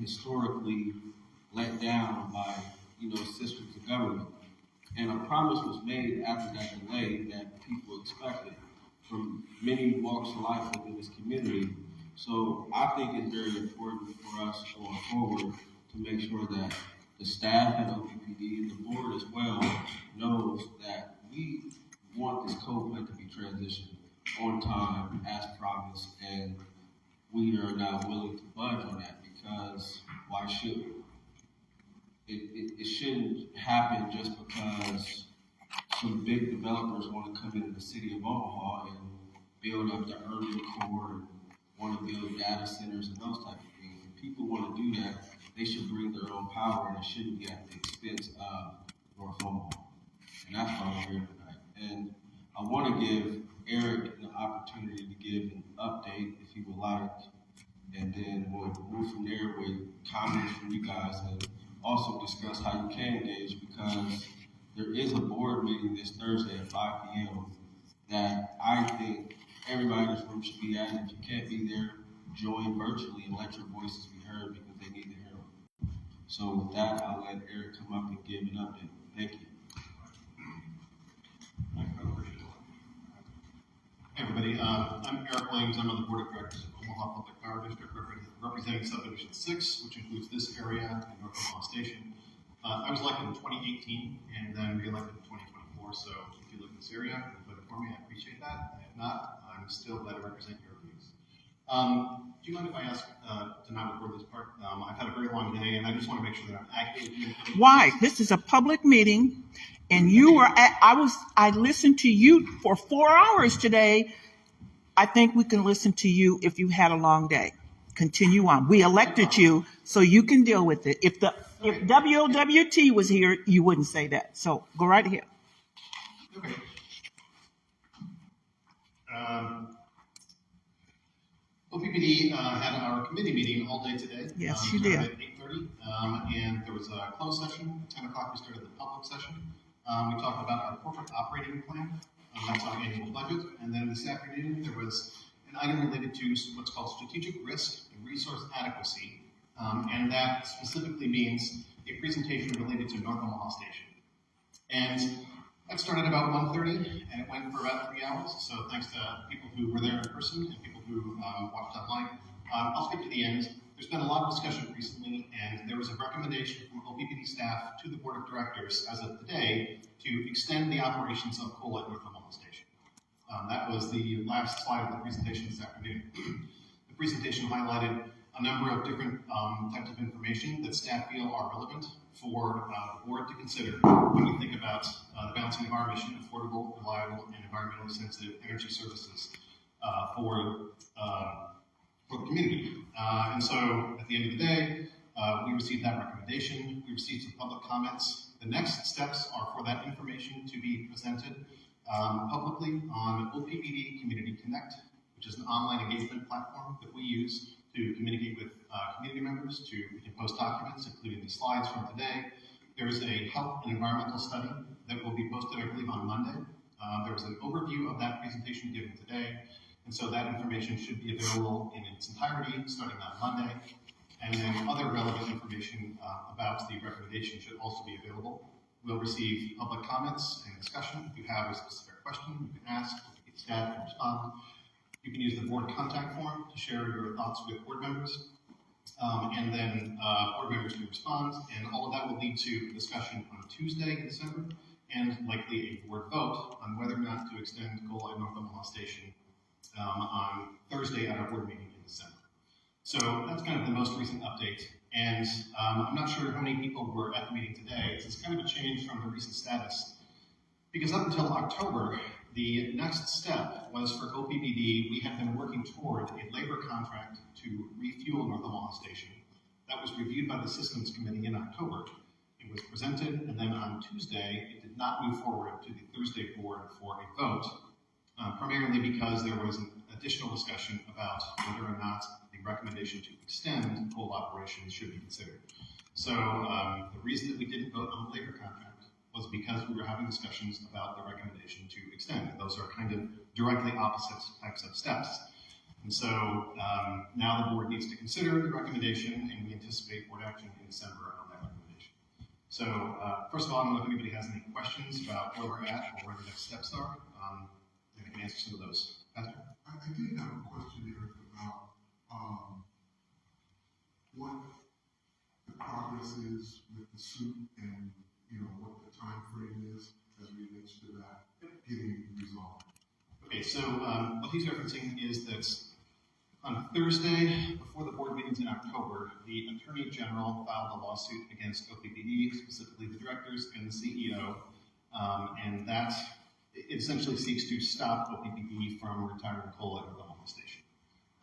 historically let down by, systems of government. And a promise was made after that delay that people expected from many walks of life within this community. So I think it's very important for us going forward to make sure that the staff at OPPD and the board as well knows that we want this coal plant to be transitioned on time as promised, and we are not willing to budge on that because why should we? It shouldn't happen just because some big developers want to come into the city of Omaha and build up the urban core and want to build data centers and those type of things. If people want to do that, they should bring their own power, and it shouldn't be at the expense of North Omaha. And that's why we're here tonight. And I want to give Eric an opportunity to give an update if he would like, and then we'll move from there with comments from you guys and also discuss how you can engage, because there is a board meeting this Thursday at 5 p.m. that I think everybody in this room should be at. And if you can't be there, join virtually and let your voices be heard because they need to hear them. So with that, I'll let Eric come up and give an update. Thank you. Hey everybody, I'm Eric Williams. I'm on the Board of Directors of Omaha Public Power District, representing Subdivision 6, which includes this area and North Omaha Station. I was elected in 2018 and then re-elected in 2024, so if you live in this area and voted for me, I appreciate that. If not, I'm still glad to represent your views. Do you mind if I ask to not record this part? I've had a very long day and I just want to make sure that I'm actively... Why? This is a public meeting. And you were I listened to you for 4 hours today. I think we can listen to you if you had a long day. Continue on. We elected you so you can deal with it. If WOWT was here, you wouldn't say that. So go right ahead. Okay. OPPD had our committee meeting all day today. Yes, you did. At 8:30, and there was a closed session. At 10 o'clock, we started the public session. We talked about our corporate operating plan. That's our annual budget. And then this afternoon, there was an item related to what's called strategic risk and resource adequacy. And that specifically means a presentation related to North Omaha Station. And that started about 1:30, and it went for about 3 hours. So thanks to people who were there in person and people who watched online. I'll skip to the end. There's been a lot of discussion recently, and there was a recommendation from OPPD staff to the Board of Directors as of today to extend the operations of coal at North Omaha Station. That was the last slide of the presentation this afternoon. The presentation highlighted a number of different types of information that staff feel are relevant for the board to consider when we think about the balancing of our mission, affordable, reliable, and environmentally sensitive energy services for the community. And so at the end of the day, we received that recommendation. We received some public comments. The next steps are for that information to be presented publicly on OPPD Community Connect, which is an online engagement platform that we use to communicate with community members, to post documents, including these slides from today. There is a health and environmental study that will be posted, I believe, on Monday. There was an overview of that presentation given today. And so that information should be available in its entirety starting on Monday. And then other relevant information about the recommendation should also be available. We'll receive public comments and discussion. If you have a specific question, you can ask, get staff to respond. You can use the board contact form to share your thoughts with board members. And then board members can respond. And all of that will lead to a discussion on Tuesday in December, and likely a board vote on whether or not to extend coal at North Omaha Station on Thursday at our board meeting in December. So that's kind of the most recent update. And I'm not sure how many people were at the meeting today. It's kind of a change from the recent status. Because up until October, the next step was for OPPD. We had been working toward a labor contract to refuel North Omaha Station. That was reviewed by the Systems Committee in October. It was presented, and then on Tuesday, it did not move forward to the Thursday board for a vote. Primarily because there was an additional discussion about whether or not the recommendation to extend coal operations should be considered. So the reason that we didn't vote on the labor contract was because we were having discussions about the recommendation to extend. Those are kind of directly opposite types of steps. And so now the board needs to consider the recommendation, and we anticipate anticipate board action in December on that recommendation. So, first of all, I don't know if anybody has any questions about where we're at or where the next steps are. I can answer some of those. Pastor? I did have a question here about what the progress is with the suit and, what the time frame is as it relates to that getting resolved. Okay, so what he's referencing is that on Thursday, before the board meetings in October, the Attorney General filed a lawsuit against OPPD, specifically the directors and the CEO, and that it essentially seeks to stop OPPD from retiring coal at North Omaha Station.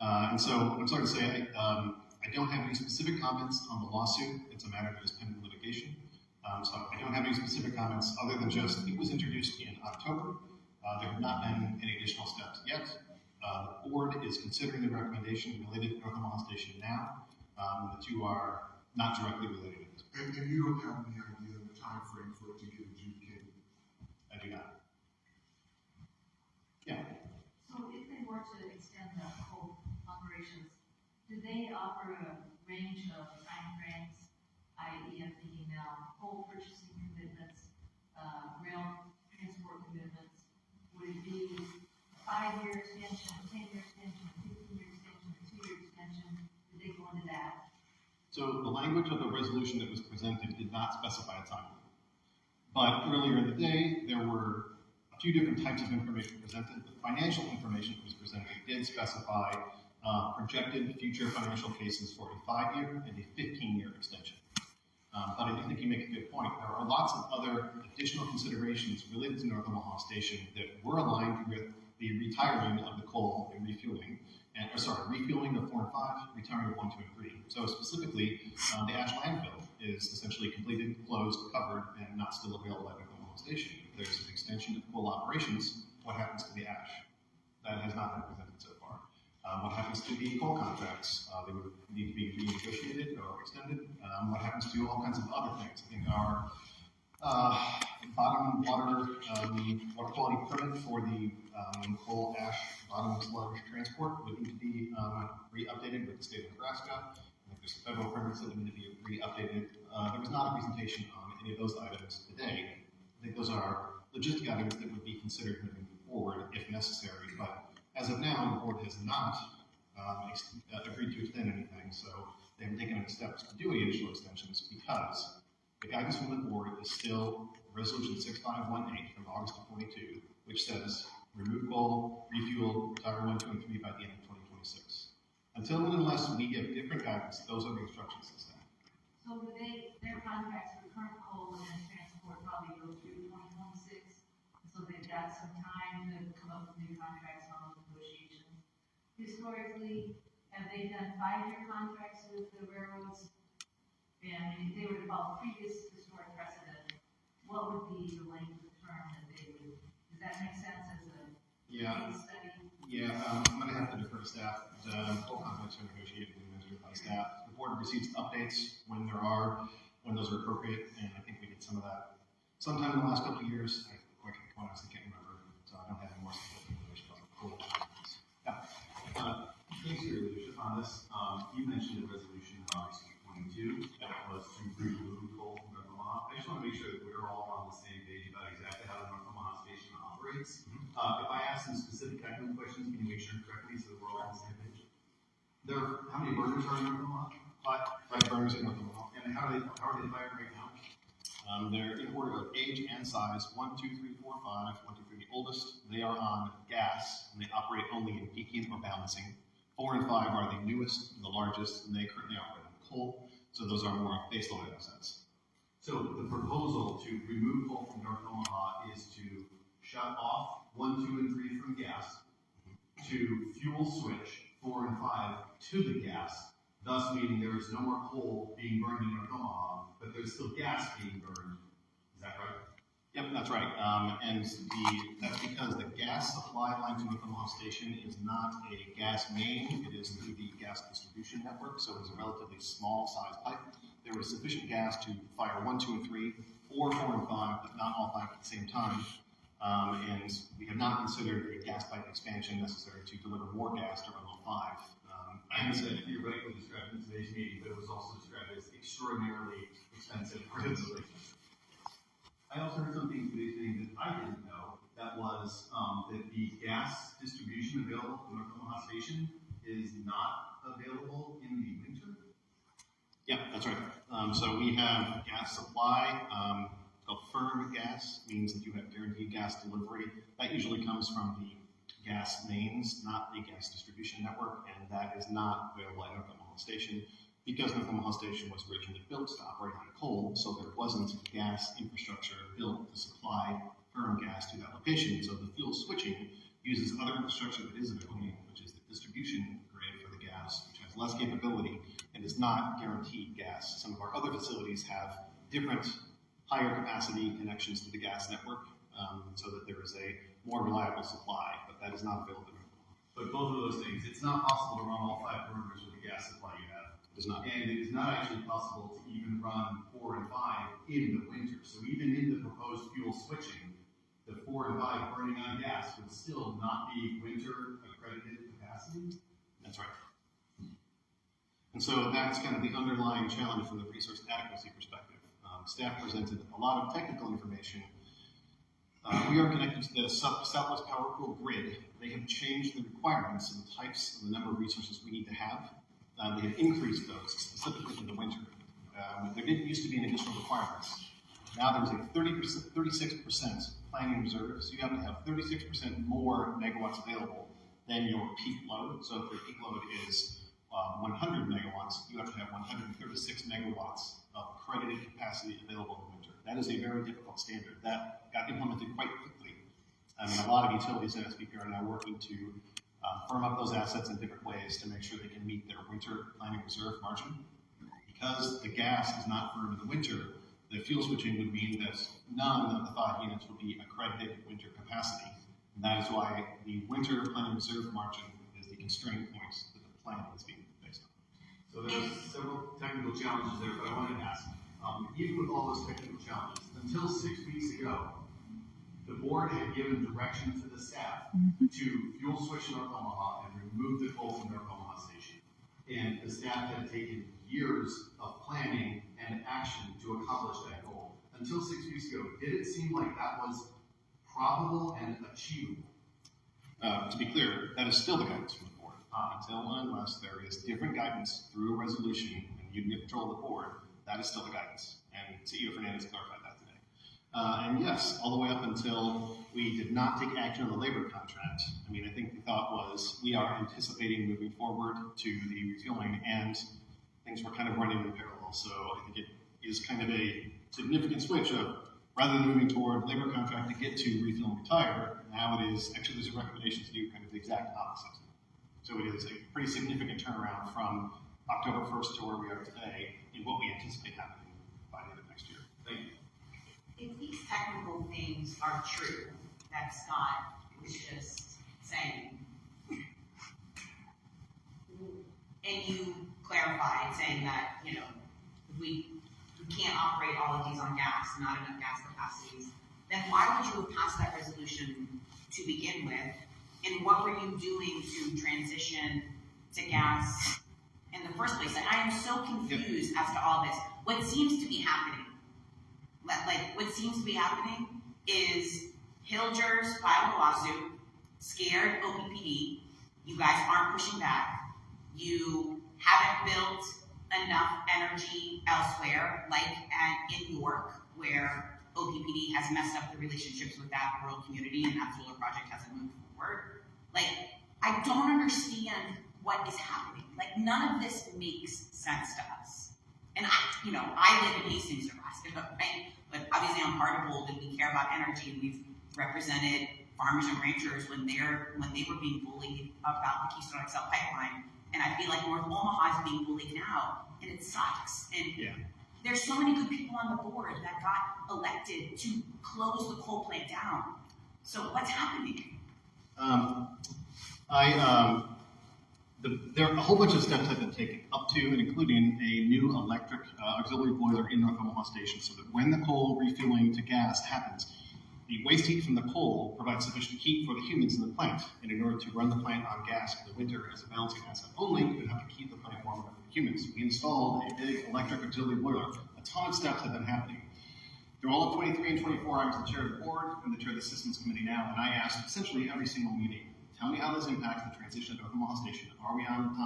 And so I'm sorry to say, I don't have any specific comments on the lawsuit. It's a matter that is pending litigation. So I don't have any specific comments other than just it was introduced in October. There have not been any additional steps yet. The board is considering the recommendation related to North Omaha Station now. The two are not directly related. And you don't have any idea of the time frame for it to get adjudicated? I do not. Yeah. So if they were to extend the coal operations, do they offer a range of time frames, i.e. I'm thinking now, coal purchasing commitments, rail transport commitments? Would it be a 5-year extension, a 10-year extension, a 15-year extension, a 2-year extension? Did they go into that? So the language of the resolution that was presented did not specify a timeline. But earlier in the day, there were a few different types of information presented. The financial information that was presented did specify projected future financial cases for a 5-year and a 15-year extension. But I do think you make a good point. There are lots of other additional considerations related to North Omaha Station that were aligned with the retiring of the coal and refueling, refueling of 4 and 5, retiring of 1, 2, and 3. So specifically, the ash landfill is essentially completed, closed, covered, and not still available at North Omaha Station. If there's an extension of coal operations, what happens to the ash? That has not been presented so far. What happens to the coal contracts? They would need to be renegotiated or extended. What happens to all kinds of other things? I think our bottom water quality permit for the coal ash bottom sludge transport would need to be re-updated with the state of Nebraska. I think there's some federal permits that need to be re-updated. There was not a presentation on any of those items today. I think those are logistic items that would be considered moving forward if necessary, but as of now, the board has not agreed to extend anything, so they haven't taken any steps to do any additional extensions because the guidance from the board is still Resolution 6518 from August of 22, which says remove coal, refuel, retire 1, 2, and 3 by the end of 2026. Until and unless we get different guidance, those are the instructions that stand. So do their contracts for current coal and transport probably go through 2026? So they've got some time to come up with new contracts on those negotiations. Historically, have they done 5-year contracts with the railroads? And if they were to follow previous historic precedent, what would be the length of term that they would? Does that make sense as a case study? Yeah, I'm going to have to defer to staff. The coal contracts are negotiated and administered by staff. The board receives updates when those are appropriate, and I think we did some of that sometime in the last couple of years. I honestly can't remember, so I don't have any more specific information about the coal contracts. Yeah. Thanks for your leadership on this. You mentioned the resolution in August 22 that was to remove coal from North Omaha. I just want to make sure that we're all on the same page about exactly how the North Omaha Station operates. If I ask some specific technical questions, can you make sure correctly so that we're all on the same page? How many burners are in North Omaha? 5 burners in North Omaha. And how are they fired right now? They're in order of age and size, 1, 2, 3, 4, 5, 1, 2, 3, the oldest. They are on gas, and they operate only in peaking or balancing. 4 and 5 are the newest, the largest, and they currently operate on coal, so those are more baseload assets. So the proposal to remove coal from North Omaha is to shut off 1, 2, and 3 from gas, to fuel switch 4 and 5 to the gas, thus meaning there is no more coal being burned in North Omaha, but there's still gas being burned. Is that right? Yep, that's right. And that's because the gas supply line to North Omaha Station is not a gas main. It is through the gas distribution network, so it's a relatively small size pipe. There was sufficient gas to fire 1, 2, and 3, or 4 and 5, but not all 5 at the same time. And we have not considered a gas pipe expansion necessary to deliver more gas to level 5. I understand theoretically described in today's meeting, but it was also described as extraordinarily expensive for installation. I also heard something in today's meeting that I didn't know. That was that the gas distribution available at North Omaha Station is not available in the winter. Yeah, that's right. So we have gas supply. Called firm gas, means that you have guaranteed gas delivery. That usually comes from the gas mains, not the gas distribution network, and that is not available at North Omaha Station because North Omaha Station was originally built to operate on coal, so there wasn't gas infrastructure built to supply firm gas to that location. So the fuel switching uses other infrastructure that is available, which is the distribution grid for the gas, which has less capability and is not guaranteed gas. Some of our other facilities have different higher capacity connections to the gas network, so that there is a more reliable supply, but that is not available. But both of those things, it's not possible to run all 5 burners with the gas supply you have. It is not. And it is not actually possible to even run 4 and 5 in the winter. So even in the proposed fuel switching, the 4 and 5 burning on gas would still not be winter accredited capacity. That's right. And so that's kind of the underlying challenge from the resource adequacy perspective. Staff presented a lot of technical information. We are connected to the Southwest Power Pool grid. They have changed the requirements and the types and the number of resources we need to have. They have increased those specifically in the winter. There didn't used to be any additional requirements. Now there's a 36% planning reserve, so you have to have 36% more megawatts available than your peak load. So if your peak load is 100 megawatts, you have to have 136 megawatts of accredited capacity available in the winter. That is a very difficult standard. That got implemented quite quickly. A lot of utilities in SPP are now working to firm up those assets in different ways to make sure they can meet their winter planning reserve margin. Because the gas is not firm in the winter, the fuel switching would mean that none of the 5 units would be accredited winter capacity. And that is why the winter planning reserve margin is the constraint point that the plan is being based on. So there's several technical challenges there, but I wanted to ask, even with all those technical challenges, until 6 weeks ago, the board had given direction to the staff to fuel switch North Omaha and remove the coal from North Omaha Station. And the staff had taken years of planning and action to accomplish that goal. Until 6 weeks ago, did it seem like that was probable and achievable? To be clear, that is still the guidance from the board. Until unless there is different guidance through a resolution and you get control of the board, that is still the guidance. And CEO Fernandez clarified that today. And yes, all the way up until we did not take action on the labor contract. I think the thought was we are anticipating moving forward to the refueling, and things were kind of running in parallel. So I think it is kind of a significant switch of rather than moving toward labor contract to get to refuel and retire, now it is actually there's a recommendation to do kind of the exact opposite. So it is a pretty significant turnaround from October 1st to where we are today in what we anticipate happening by the end of next year. Thank you. If these technical things are true, that Scott was just saying, and you clarified saying that, we can't operate all of these on gas, not enough gas capacities, then why would you have passed that resolution to begin with? And what were you doing to transition to gas in the first place? I am so confused as to all this. What seems to be happening, is Hillgers filed a lawsuit, scared OPPD. You guys aren't pushing back. You haven't built enough energy elsewhere, like in York, where OPPD has messed up the relationships with that rural community and that solar project hasn't moved forward. I don't understand what is happening. None of this makes sense to us. And I live in Hastings, Nebraska, right? But obviously I'm part of Bold and we care about energy, and we've represented farmers and ranchers when they were being bullied about the Keystone XL pipeline. And I feel like North Omaha is being bullied now, and it sucks. And there's so many good people on the board that got elected to close the coal plant down. So what's happening? There are a whole bunch of steps that have been taken, up to and including a new electric auxiliary boiler in North Omaha Station, so that when the coal refueling to gas happens, the waste heat from the coal provides sufficient heat for the humans in the plant, and in order to run the plant on gas in the winter as a balancing asset only, you would have to keep the plant warm enough for the humans. We installed a big electric utility boiler. A ton of steps have been happening. Through all of 23 and 24, I was the chair of the board and the chair of the systems committee now, and I asked essentially every single meeting, tell me how this impacts the transition to North Omaha Station. Are we on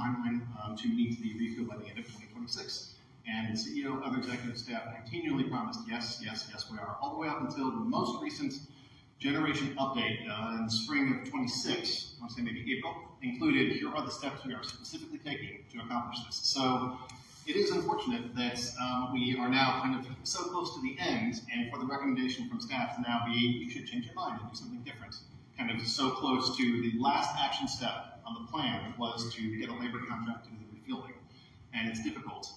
timeline to meet the refuel by the end of 2026? And the CEO, other executive staff continually promised, yes, yes, yes, we are, all the way up until the most recent generation update in the spring of 26, I want to say maybe April, included, here are the steps we are specifically taking to accomplish this. So it is unfortunate that we are now kind of so close to the end, and for the recommendation from staff to now be, you should change your mind and do something different. Kind of so close to the last action step on the plan was to get a labor contract to do the refueling. And it's difficult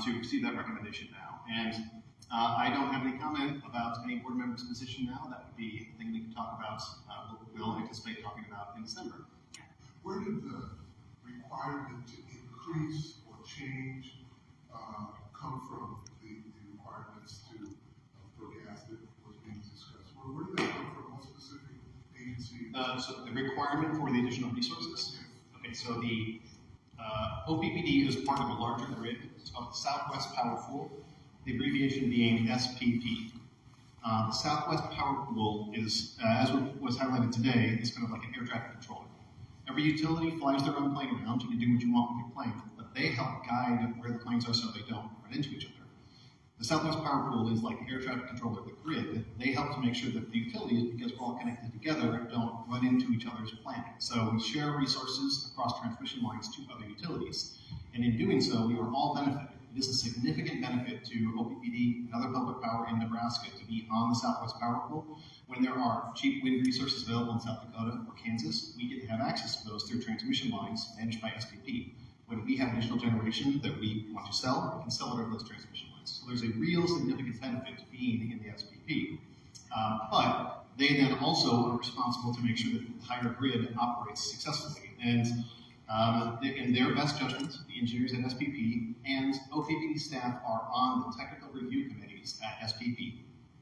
to receive that recommendation now. And I don't have any comment about any board member's position now. That would be a thing we can talk about, we'll anticipate talking about in December. Where did the requirement to increase or change come from, the requirements to for gas that was being discussed? Where did that come from? What specific agency? So the requirement for the additional resources? Okay, so the OPPD is part of a larger grid. It's called the Southwest Power Pool, the abbreviation being SPP. The Southwest Power Pool is, as was highlighted today, is kind of like an air traffic controller. Every utility flies their own plane around. You can do what you want with your plane, but they help guide where the planes are so they don't run into each other. The Southwest Power Pool is like the air traffic controller of the grid. They help to make sure that the utilities, because we're all connected together, don't run into each other's planning. So we share resources across transmission lines to other utilities. And in doing so, we are all benefited. It is a significant benefit to OPPD and other public power in Nebraska to be on the Southwest Power Pool. When there are cheap wind resources available in South Dakota or Kansas, we get to have access to those through transmission lines managed by SPP. When we have additional generation that we want to sell, we can sell it over those transmission lines. So there's a real significant benefit to being in the SPP. But they then also are responsible to make sure that the entire grid operates successfully. And in their best judgment, the engineers at SPP and OPPD staff are on the technical review committees at SPP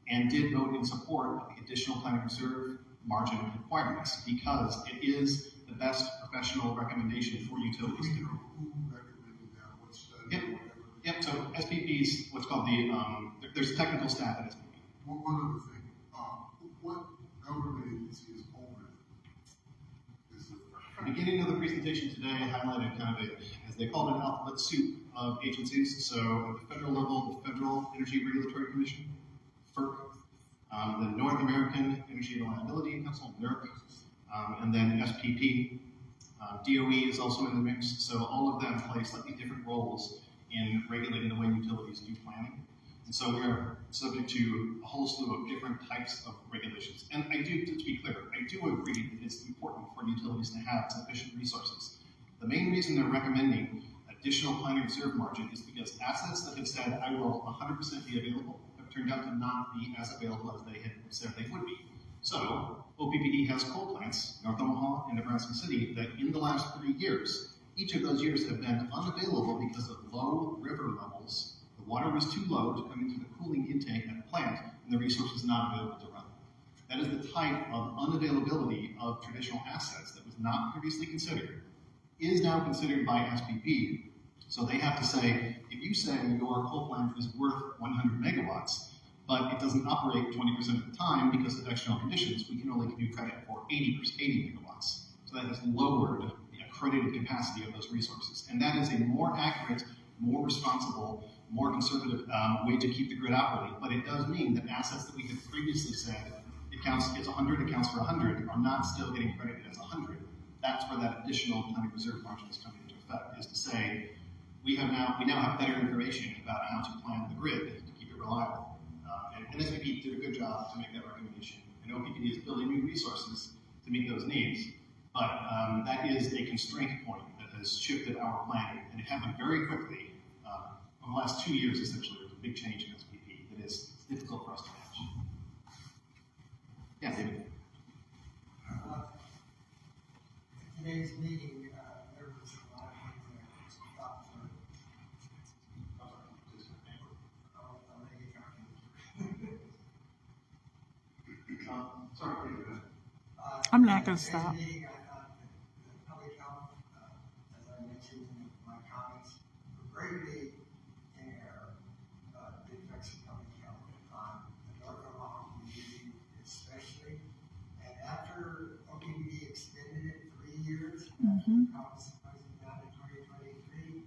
and did vote in support of the additional planning reserve margin requirements because it is the best professional recommendation for utilities to do. Who recommended that? What study? Yep, so SPP's what's called the, there's technical staff at SPP. One other thing, what government agency is over it? Is it? The beginning of the presentation today highlighted kind of a, as they call it, an alphabet soup of agencies. So at the federal level, the Federal Energy Regulatory Commission, FERC, the North American Energy Reliability Council, NERC, and then SPP. DOE is also in the mix, so all of them play slightly different roles in regulating the way utilities do planning. And so we are subject to a whole slew of different types of regulations. And I do, to be clear, I do agree that it's important for utilities to have sufficient resources. The main reason they're recommending additional planning reserve margin is because assets that have said, I will 100% be available, have turned out to not be as available as they had said they would be. So, OPPD has coal plants, North Omaha and Nebraska City, that in the last 3 years, each of those years have been unavailable because of low river levels. The water was too low to come into the cooling intake at the plant, and the resource was not available to run. That is the type of unavailability of traditional assets that was not previously considered, is now considered by SPP. So they have to say, if you say your coal plant is worth 100 megawatts, but it doesn't operate 20% of the time because of external conditions, we can only give you credit for 80 megawatts. So that has lowered the accredited capacity of those resources. And that is a more accurate, more responsible, more conservative way to keep the grid operating. But it does mean that assets that we had previously said, it's 100, it counts for 100, are not still getting credited as 100. That's where that additional planning reserve margin is coming into effect, is to say, we now have better information about how to plan the grid to keep it reliable. And SPP did a good job to make that recommendation. And OPPD is building new resources to meet those needs. But that is a constraint point that has shifted our planning. And it happened very quickly over the last 2 years, essentially, with a big change in SPP that is difficult for us to manage. Yeah, David. Today's meeting, there was a lot of things that was thought through. I'm not going to stop. Today's meeting, I thought that the public health, as I mentioned in my comments, were greatly in error. The effects of public health on the North Omaha community especially. And after OPPD extended it 3 years, consequences down to 2023,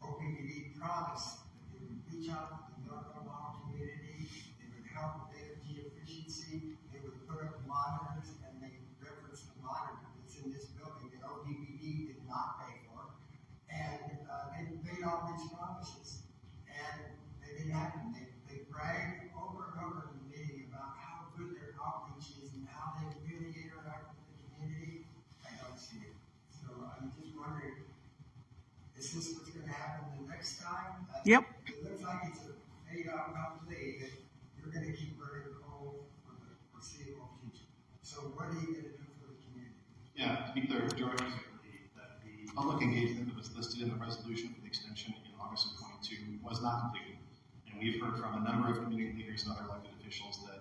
OPPD promised that they would reach out to the North Omaha community, they would help with energy efficiency, they would put up monitors, and they referenced the monitor that's in this building that OPPD did not pay for. And they made all these promises, and they didn't happen. They bragged over and over in the meeting about how good their outreach is and how they really interact with the community. I don't see it. So I'm just wondering, is this what's going to happen the next time? Yep. It looks like it's a fait accompli that you're going to keep burning coal for the foreseeable future. So what are you going to do for the community? Yeah, to be clear, George, that the public engagement that was listed in the resolution for the extension in August of 22 was not completed. And we've heard from a number of community leaders and other elected officials that,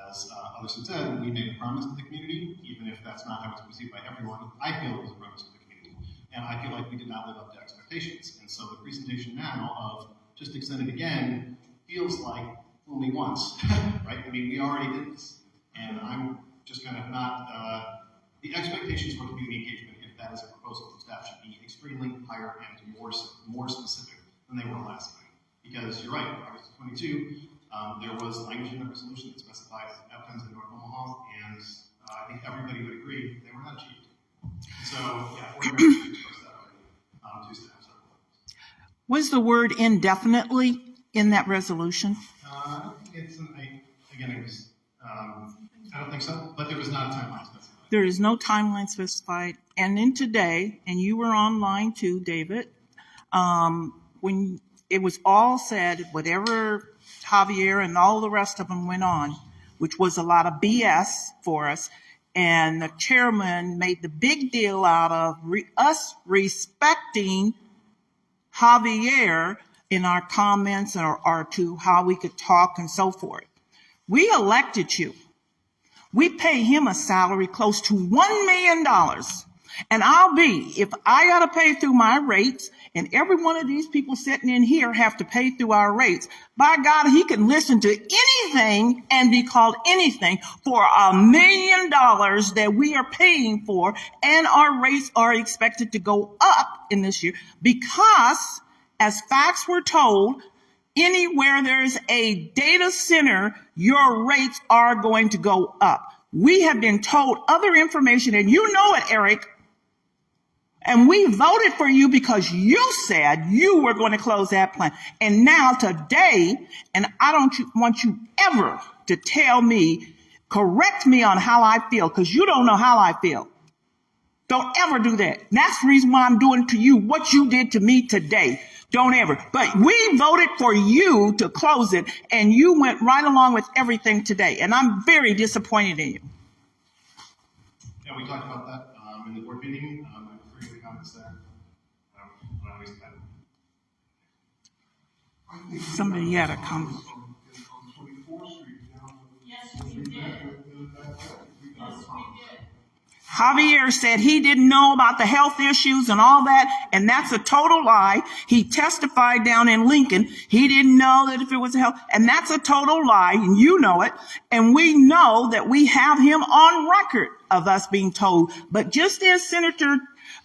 as others have said, we made a promise to the community, even if that's not how it's perceived by everyone. I feel it was a promise to the community. And I feel like we did not live up to expectations. And so the presentation now of just extend it again feels like only once, right? I mean, we already did this. And I'm just kind of not, the expectations for community engagement, if that is a proposal from staff, should be extremely higher and more specific than they were last time. Because you're right, August 22, there was language in the resolution that specified outcomes in North Omaha, and I think everybody would agree they were not achieved. So, yeah, we're going to express that already to staff. Was the word indefinitely in that resolution? I don't think it's, again, it was, I don't think so, but there was not a timeline specified. There is no timeline specified. And then today, and you were online too, David, when it was all said, whatever Javier and all the rest of them went on, which was a lot of BS for us, and the chairman made the big deal out of us respecting Javier in our comments or to how we could talk and so forth. We elected you. We pay him a salary close to $1 million. And if I got to pay through my rates, and every one of these people sitting in here have to pay through our rates, by God, he can listen to anything and be called anything for $1 million that we are paying for, and our rates are expected to go up in this year because, as facts were told, anywhere there's a data center, your rates are going to go up. We have been told other information, and you know it, Eric. And we voted for you because you said you were going to close that plant. And now today, and I don't want you ever to tell me, correct me on how I feel, because you don't know how I feel. Don't ever do that. And that's the reason why I'm doing to you what you did to me today. Don't ever. But we voted for you to close it, and you went right along with everything today. And I'm very disappointed in you. Yeah, we talked about that in the board meeting. I refer you to comments there. When I waste time. I think Somebody had a comment. on 24th Street down. Yes, we did. Yes, we did. Javier said he didn't know about the health issues and all that, and that's a total lie. He testified down in Lincoln. He didn't know that if it was health, and that's a total lie, and you know it. And we know that we have him on record of us being told. But just as Senator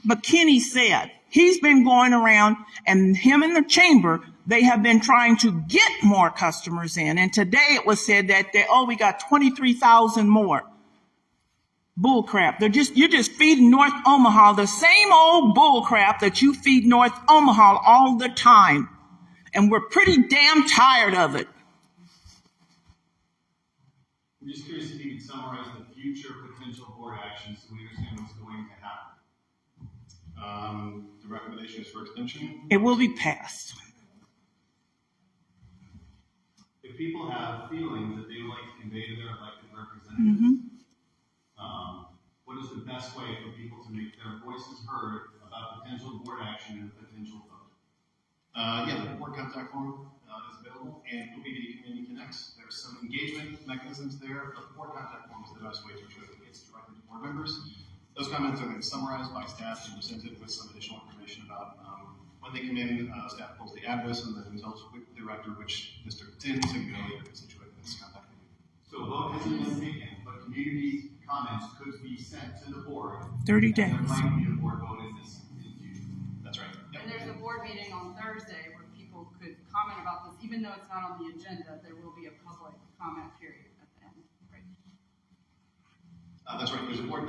McKinney said, he's been going around, and him in the chamber, they have been trying to get more customers in. And today it was said that we got 23,000 more. Bull crap. You're just feeding North Omaha the same old bull crap that you feed North Omaha all the time. And we're pretty damn tired of it. I'm just curious if you could summarize the future potential board actions so we understand what's going to happen. The recommendation is for extension. It will be passed. If people have feelings that they would like to convey to their elected representatives, what is the best way for people to make their voices heard about potential board action and potential vote? Yeah, the board contact form is that's available, and OPPD Community Connects. There's some engagement mechanisms there, but the board contact form is the best way to ensure that it gets directly to board members. Those comments are then summarized by staff and presented with some additional information about when they come in. Staff pulls the address and then tells the director which district it's in, so you know your constituent is contacting you. So a vote hasn't been taken, but community comments could be sent to the board. 30 days. There might be a board vote in this in the future. That's right. Yep. And there's a board meeting on Thursday where people could comment about this, even though it's not on the agenda, there will be a public comment period at the end, right? That's right. There's a board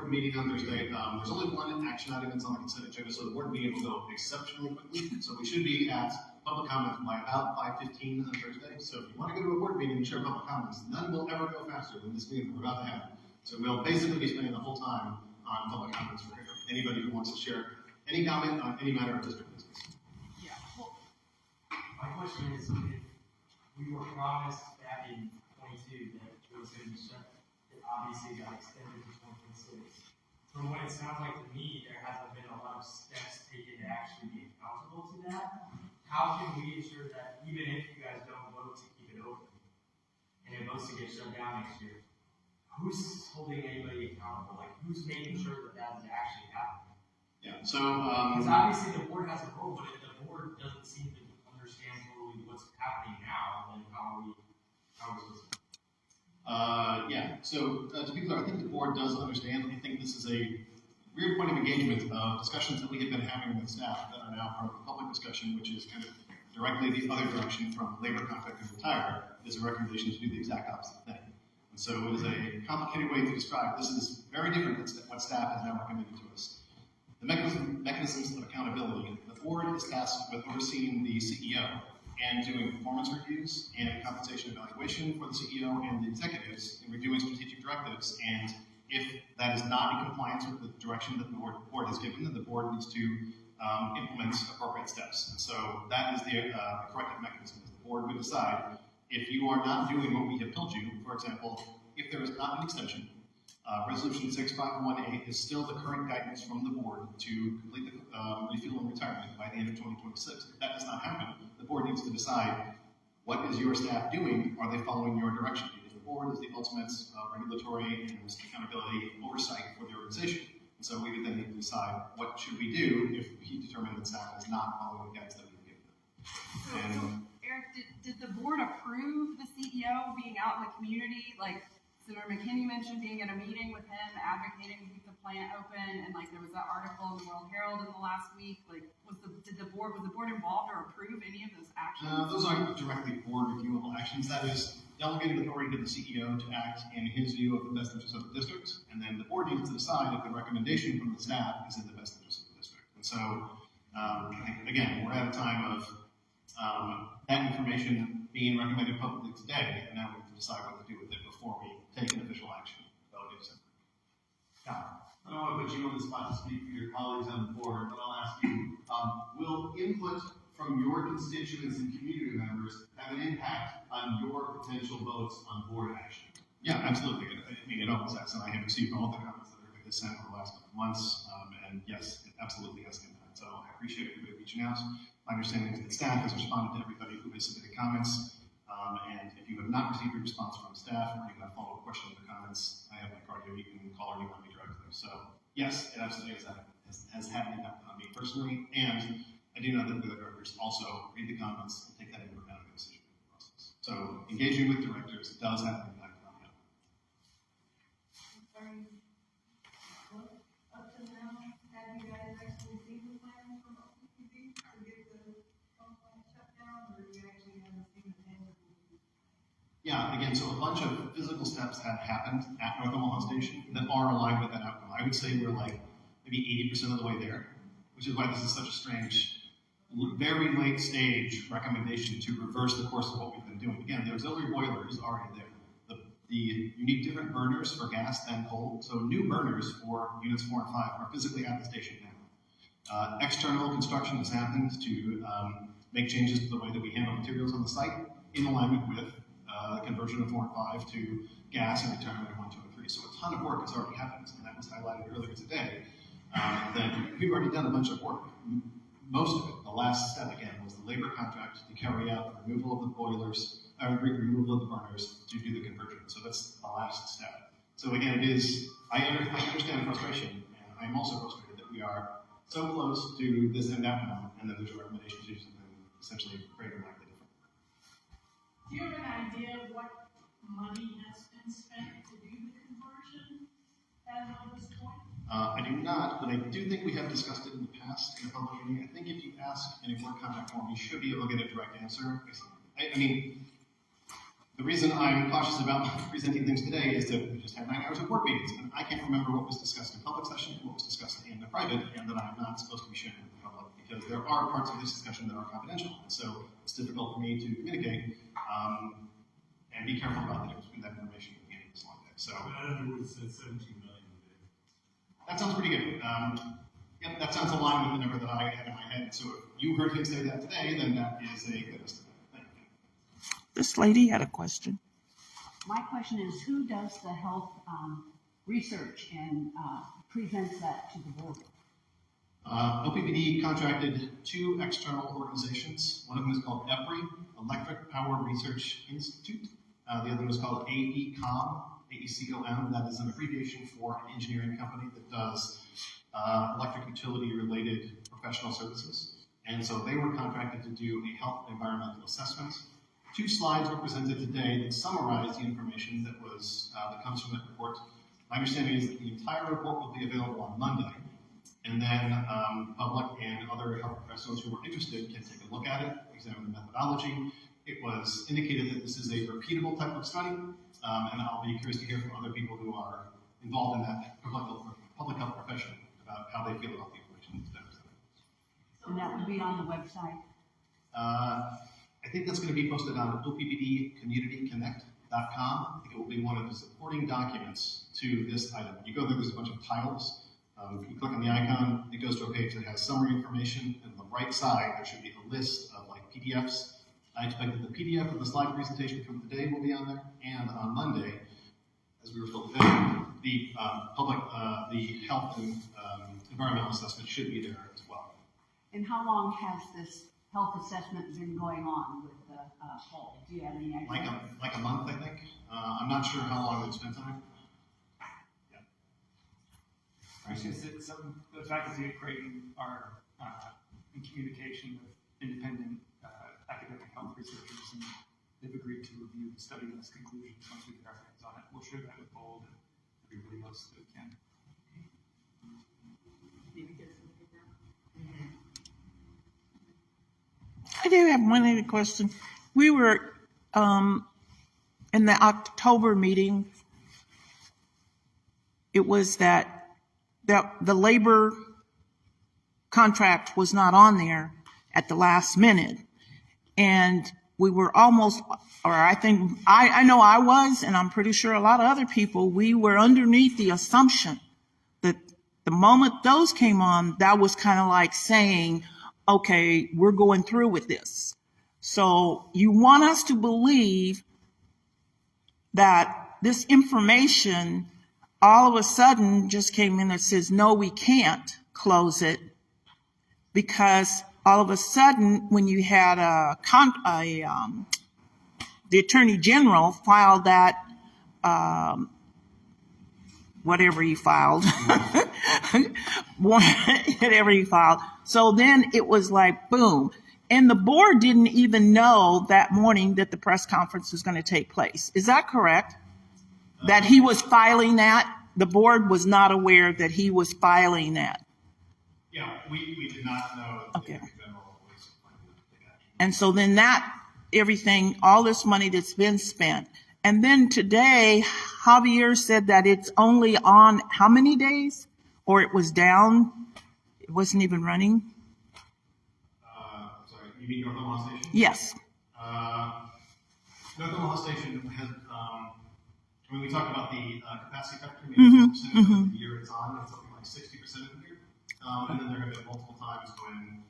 meeting on Thursday. There's only one action item that's on the consent agenda, so the board meeting will go exceptionally quickly. So we should be at public comment by about 5:15 on Thursday. So if you want to go to a board meeting and share public comments, none will ever go faster than this meeting we're about to have. So we'll basically be spending the whole time on public comments for anybody who wants to share any comment on any matter of district business. Yeah. Well, My question is, if we were promised back in 22 that it was going to be shut, it obviously got extended to 2026. From what it sounds like to me, there hasn't been a lot of steps taken to actually be accountable to that. How can we ensure that even if you guys don't vote to keep it open, and it votes to get shut down next year, who's holding anybody accountable? Like, who's making sure that that is actually happening? Yeah. So Because obviously the board has a role, but if the board doesn't seem to understand totally what's happening now, then how are we supposed to? So to be clear, I think the board does understand. I think this is a weird point of engagement of discussions that we have been having with staff that are now part of the public discussion, which is kind of directly the other direction from labor contract to retire, is a recommendation to do the exact opposite thing. And so it is a complicated way to describe. This is very different than what staff has now recommended to us. The mechanisms of accountability. The board is tasked with overseeing the CEO and doing performance reviews and compensation evaluation for the CEO and the executives in reviewing strategic directives. And if that is not in compliance with the direction that the board has given, then the board needs to implement appropriate steps. And so that is the corrective mechanism. The board would decide if you are not doing what we have told you. For example, if there is not an extension, Resolution 6518 is still the current guidance from the board to complete the refuel and retirement by the end of 2026. If that does not happen, the board needs to decide what is your staff doing? Are they following your direction? Because the board is the ultimate regulatory and accountability oversight for the organization. And so we would then need to decide what should we do if we determine that staff is not following the guidance that we've given them. so Eric, did the board approve the CEO being out in the community? Like, Senator McKinney mentioned being at a meeting with him, advocating to keep the plant open, and like there was that article in the World Herald in the last week. Like, was the board involved or approve any of those actions? Those aren't directly board reviewable actions. That is delegated authority to the CEO to act in his view of the best interest of the district, and then the board needs to decide if the recommendation from the staff is in the best interest of the district. And so, I think, again, we're at a time of that information being recommended publicly today, and now we have to decide what to do with it before we take an official action relative to it. I don't want to put you on the spot to speak for your colleagues on the board, but I'll ask you, will input from your constituents and community members have an impact on your potential votes on board action? Yeah, absolutely. I mean, it always has, and I have received all the comments that everybody has sent over the last couple of months, and yes, it absolutely has an impact. So I appreciate everybody reaching out. My understanding is that staff has responded to everybody who has submitted comments, and if you have not received a response from staff or you have follow-up questions or comments, I have my card here. You can call or email me directly. So yes, it absolutely has had an impact on me personally, and I do know that the directors also read the comments and take that into account in the decision-making process. So engaging with directors does have an impact on them. Up to now, have you guys actually seen the plan from OPPD to get the coal plant shut down, or you actually haven't seen the tangible? Yeah, again, so a bunch of physical steps have happened at North Omaha Station that are aligned with that outcome. I would say we're like maybe 80% of the way there, which is why this is such a strange, very late stage recommendation to reverse the course of what we've been doing. Again, the auxiliary boiler is already there. You need different burners for gas than coal, so new burners for units 4 and 5 are physically at the station now. External construction has happened to make changes to the way that we handle materials on the site in alignment with the conversion of 4 and 5 to gas and retirement of 1, 2, and 3. So a ton of work has already happened, and that was highlighted earlier today. That we've already done a bunch of work. most of it, the last step again, was the labor contract to carry out the removal of the boilers, removal of the burners to do the conversion. So that's the last step. So again, it is, I understand the frustration, and I'm also frustrated that we are so close to this and that now, and then there's a recommendation to do something essentially very dramatically different. Do you have an idea of what money has been spent to do the conversion as of this point? I do not, but I do think we have discussed it in the past in a public meeting. I think if you ask in a board contact form, you should be able to get a direct answer. I mean, the reason I'm cautious about presenting things today is that we just had 9 hours of board meetings, and I can't remember what was discussed in public session and what was discussed in the private, and that I'm not supposed to be sharing with the public, because there are parts of this discussion that are confidential. And so it's difficult for me to communicate and be careful about that information at the end of this long day. So I don't know what it says, 17 million. that sounds pretty good. Yep, that sounds aligned with the number that I had in my head. So if you heard him say that today, then that is a good estimate. Thank you. This lady had a question. My question is, who does the health research and presents that to the board? OPPD contracted 2 external organizations. One of them is called EPRI, Electric Power Research Institute. The other one is called AECOM, AECOM. That is an abbreviation for an engineering company that does electric utility-related professional services. And so they were contracted to do a health and environmental assessment. 2 slides were presented today that summarize the information that was that comes from that report. My understanding is that the entire report will be available on Monday, and then public and other health professionals who are interested can take a look at it, examine the methodology. It was indicated that this is a repeatable type of study, and I'll be curious to hear from other people who are involved in that public health profession about how they feel about the information that's presented. And that would be on the website? I think that's going to be posted on OPPDCommunityConnect.com. I think it will be one of the supporting documents to this item. When you go there, there's a bunch of titles. If you click on the icon, it goes to a page that has summary information, and on the right side, there should be a list of like PDFs. I expect that the PDF of the slide presentation from today will be on there, and on Monday, as we were told today, the the health and environmental assessment should be there as well. And how long has this health assessment been going on with the poll? Do you have any idea? Like a month, I think. I'm not sure how long they've spent on it. It's just that the faculty at Creighton are in communication with independent academic health researchers, and they've agreed to review the study and its conclusions once we get our hands on it. We'll share that with Bold and everybody else that can. Maybe get some paper. I do have one other question. We were in the October meeting. It was that the labor contract was not on there at the last minute, and we were almost, or I think I know I was, and I'm pretty sure a lot of other people, we were underneath the assumption that the moment those came on, that was kind of like saying, okay, we're going through with this. So you want us to believe that this information all of a sudden just came in and says, no, we can't close it, because all of a sudden when you had the Attorney General filed that, whatever he filed, whatever he filed. So then it was like, boom. And the board didn't even know that morning that the press conference was going to take place. Is that correct? That he was filing that? The board was not aware that he was filing that. Yeah, we did not know that the Attorney General was planning to take action. And so then everything, all this money that's been spent. And then today, Javier said that it's only on how many days? Or it was down? It wasn't even running? Sorry, you mean North Omaha Station? Yes. North Omaha Station has, when we talk about the capacity factor, maybe the year it's on, it's something like 60% of the year. And then there have been multiple times when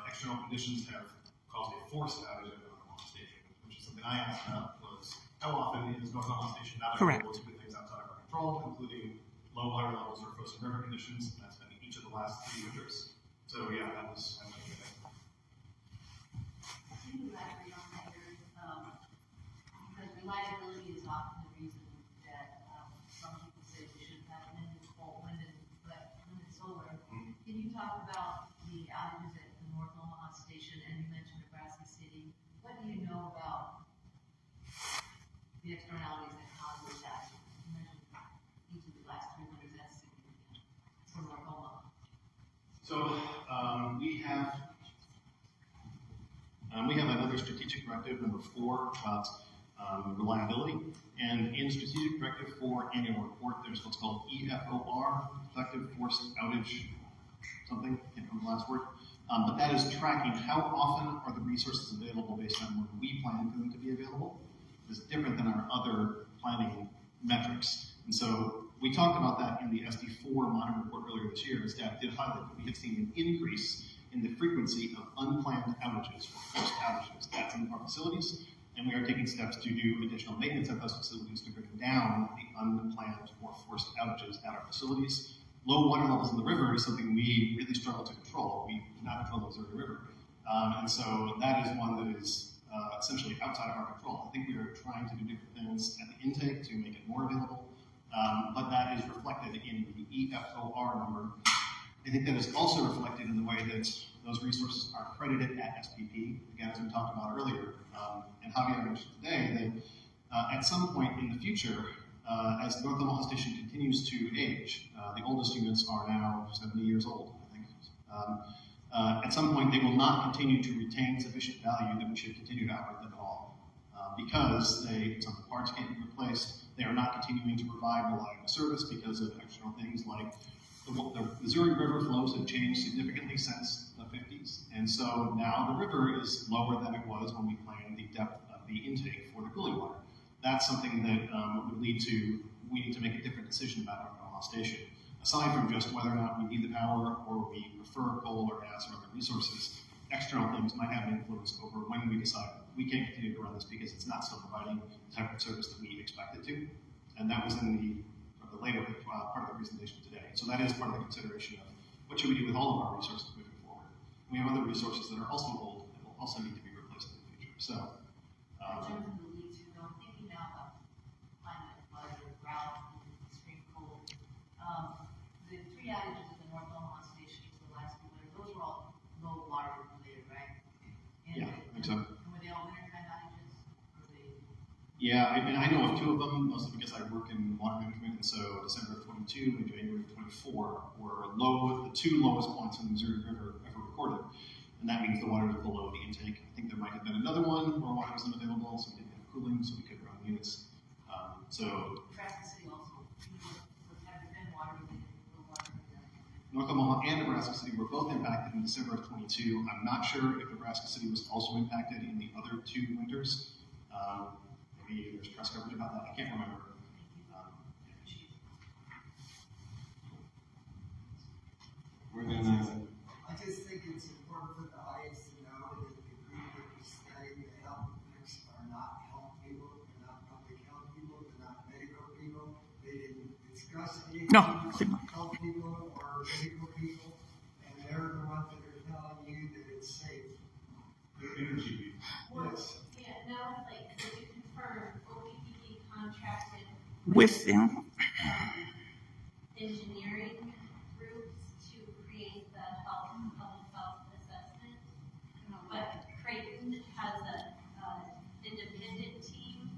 external conditions have caused a forced outage at North Omaha Station, which is something I asked about, was how often is North Omaha Station not able to do things outside of our control, including low water levels or frozen river conditions, and that's been each of the last 3 winters. So So yeah, that was good. I think we agree on that here, because reliability is often the reason that, some people say we shouldn't have wind and solar. Can you talk about the outages at the North Omaha station, and you mentioned Nebraska City? What do you know about the externalities that causes that? You mentioned each of the last 3 winters, that's significant for North Omaha. So we have another strategic directive, number 4, about reliability. And in strategic directive 4 annual report, there's what's called EFOR, effective forced outage something, can't remember the last word. But that is tracking how often are the resources available based on when we plan for them to be available. It's different than our other planning metrics. And so we talked about that in the SD4 monitoring report earlier this year. Staff did highlight that we had seen an increase in the frequency of unplanned outages or forced outages at some of our facilities. And we are taking steps to do additional maintenance at those facilities to bring down the unplanned or forced outages at our facilities. Low water levels in the river is something we really struggle to control. We cannot control those in the river. And so that is one that is essentially outside of our control. I think we are trying to do different things at the intake to make it more available, but that is reflected in the EFOR number. I think that is also reflected in the way that those resources are credited at SPP. Again, as we talked about earlier, and Javier mentioned today, that at some point in the future, as North Omaha Station continues to age, the oldest units are now 70 years old, I think. At some point, they will not continue to retain sufficient value that we should continue to operate them at all. Because some of the parts can't be replaced, they are not continuing to provide reliable service because of external things like the Missouri River flows have changed significantly since the 50s. And so now the river is lower than it was when we planned the depth of the intake for the cooling water. That's something that would lead to, we need to make a different decision about our Omaha Station. Aside from just whether or not we need the power or we prefer coal or gas or other resources, external things might have an influence over when we decide we can't continue to run this because it's not still providing the type of service that we expect it to. And that was in the later part of the presentation today. So that is part of the consideration of what should we do with all of our resources moving forward. We have other resources that are also old that will also need to be replaced in the future. So, in terms of the leads, I'm thinking now about climate, weather, drought, extreme cold. The 3 outages at the North Omaha Station for the last 2 winters, those were all low water related, right? And yeah, I think so. Were they all wintertime outages? Or they... Yeah, I mean, I know of 2 of them, mostly because I work in water management, and so December of 22 and January of 24 were the 2 lowest points in the Missouri River ever recorded, and that means the water was below the intake. I think there might have been another one where water was unavailable, so we didn't have cooling, so we couldn't run the units. Nebraska City also, have been water related, North Omaha and Nebraska City were both impacted in December of 22. I'm not sure if Nebraska City was also impacted in the other 2 winters. Maybe there's press coverage about that. I can't remember. I just think it's important for the audience to know that the group that we study, the health effects are not health people, they're not public health people, they're not medical people. They didn't discuss anything with health people or medical people, and they're the ones that are telling you that it's safe. The energy people. Yes. Yeah, no, it's like, to confirm, OPPD contracted with them. engineering groups to create the public health assessment. But Creighton has an independent team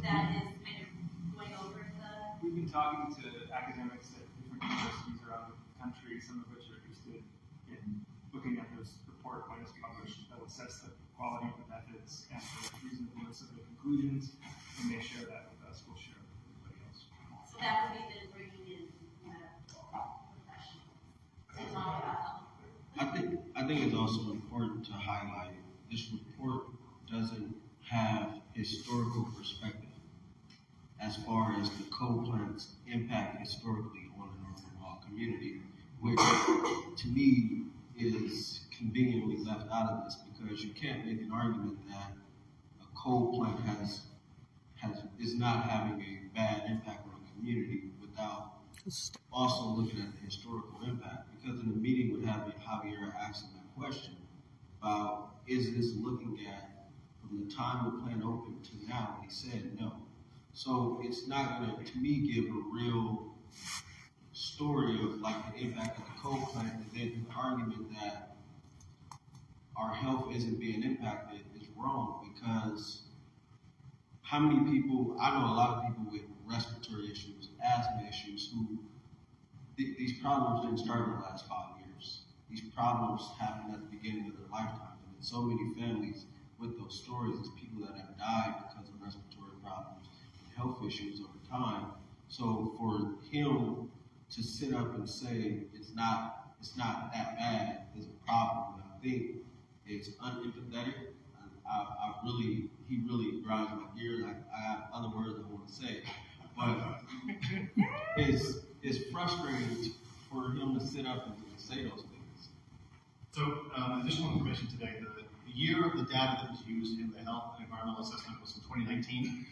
that is kind of going over the. We've been talking to academics at different universities around the country, some of which are interested in looking at this report when it's published that will assess the quality of the methods and the reasonableness of the conclusions, and they share that with us. We'll share it with everybody else. So that would be then bringing in professionals to talk about health. I think it's also important to highlight this report doesn't have historical perspective as far as the coal plant's impact historically on the North Omaha community, which to me is conveniently left out of this because you can't make an argument that a coal plant is not having a bad impact on the community without also looking at the historical impact, because in the meeting with Javier asking that question about, is this looking at from the time the plant opened to now, he said no. So it's not going to me, give a real story of like the impact of the coal plant, and then the argument that our health isn't being impacted is wrong, because how many people, I know a lot of people with respiratory issues, asthma issues, who these problems didn't start in the last 5 years. These problems happened at the beginning of their lifetime. And so many families with those stories is people that have died because of respiratory problems and health issues over time. So for him to sit up and say it's not that bad is a problem, I think it's unempathetic. He really grinds my gears. I have other words I want to say, but it's frustrating for him to sit up and say those things. So, additional information today, the year of the data that was used in the health and environmental assessment was in 2019.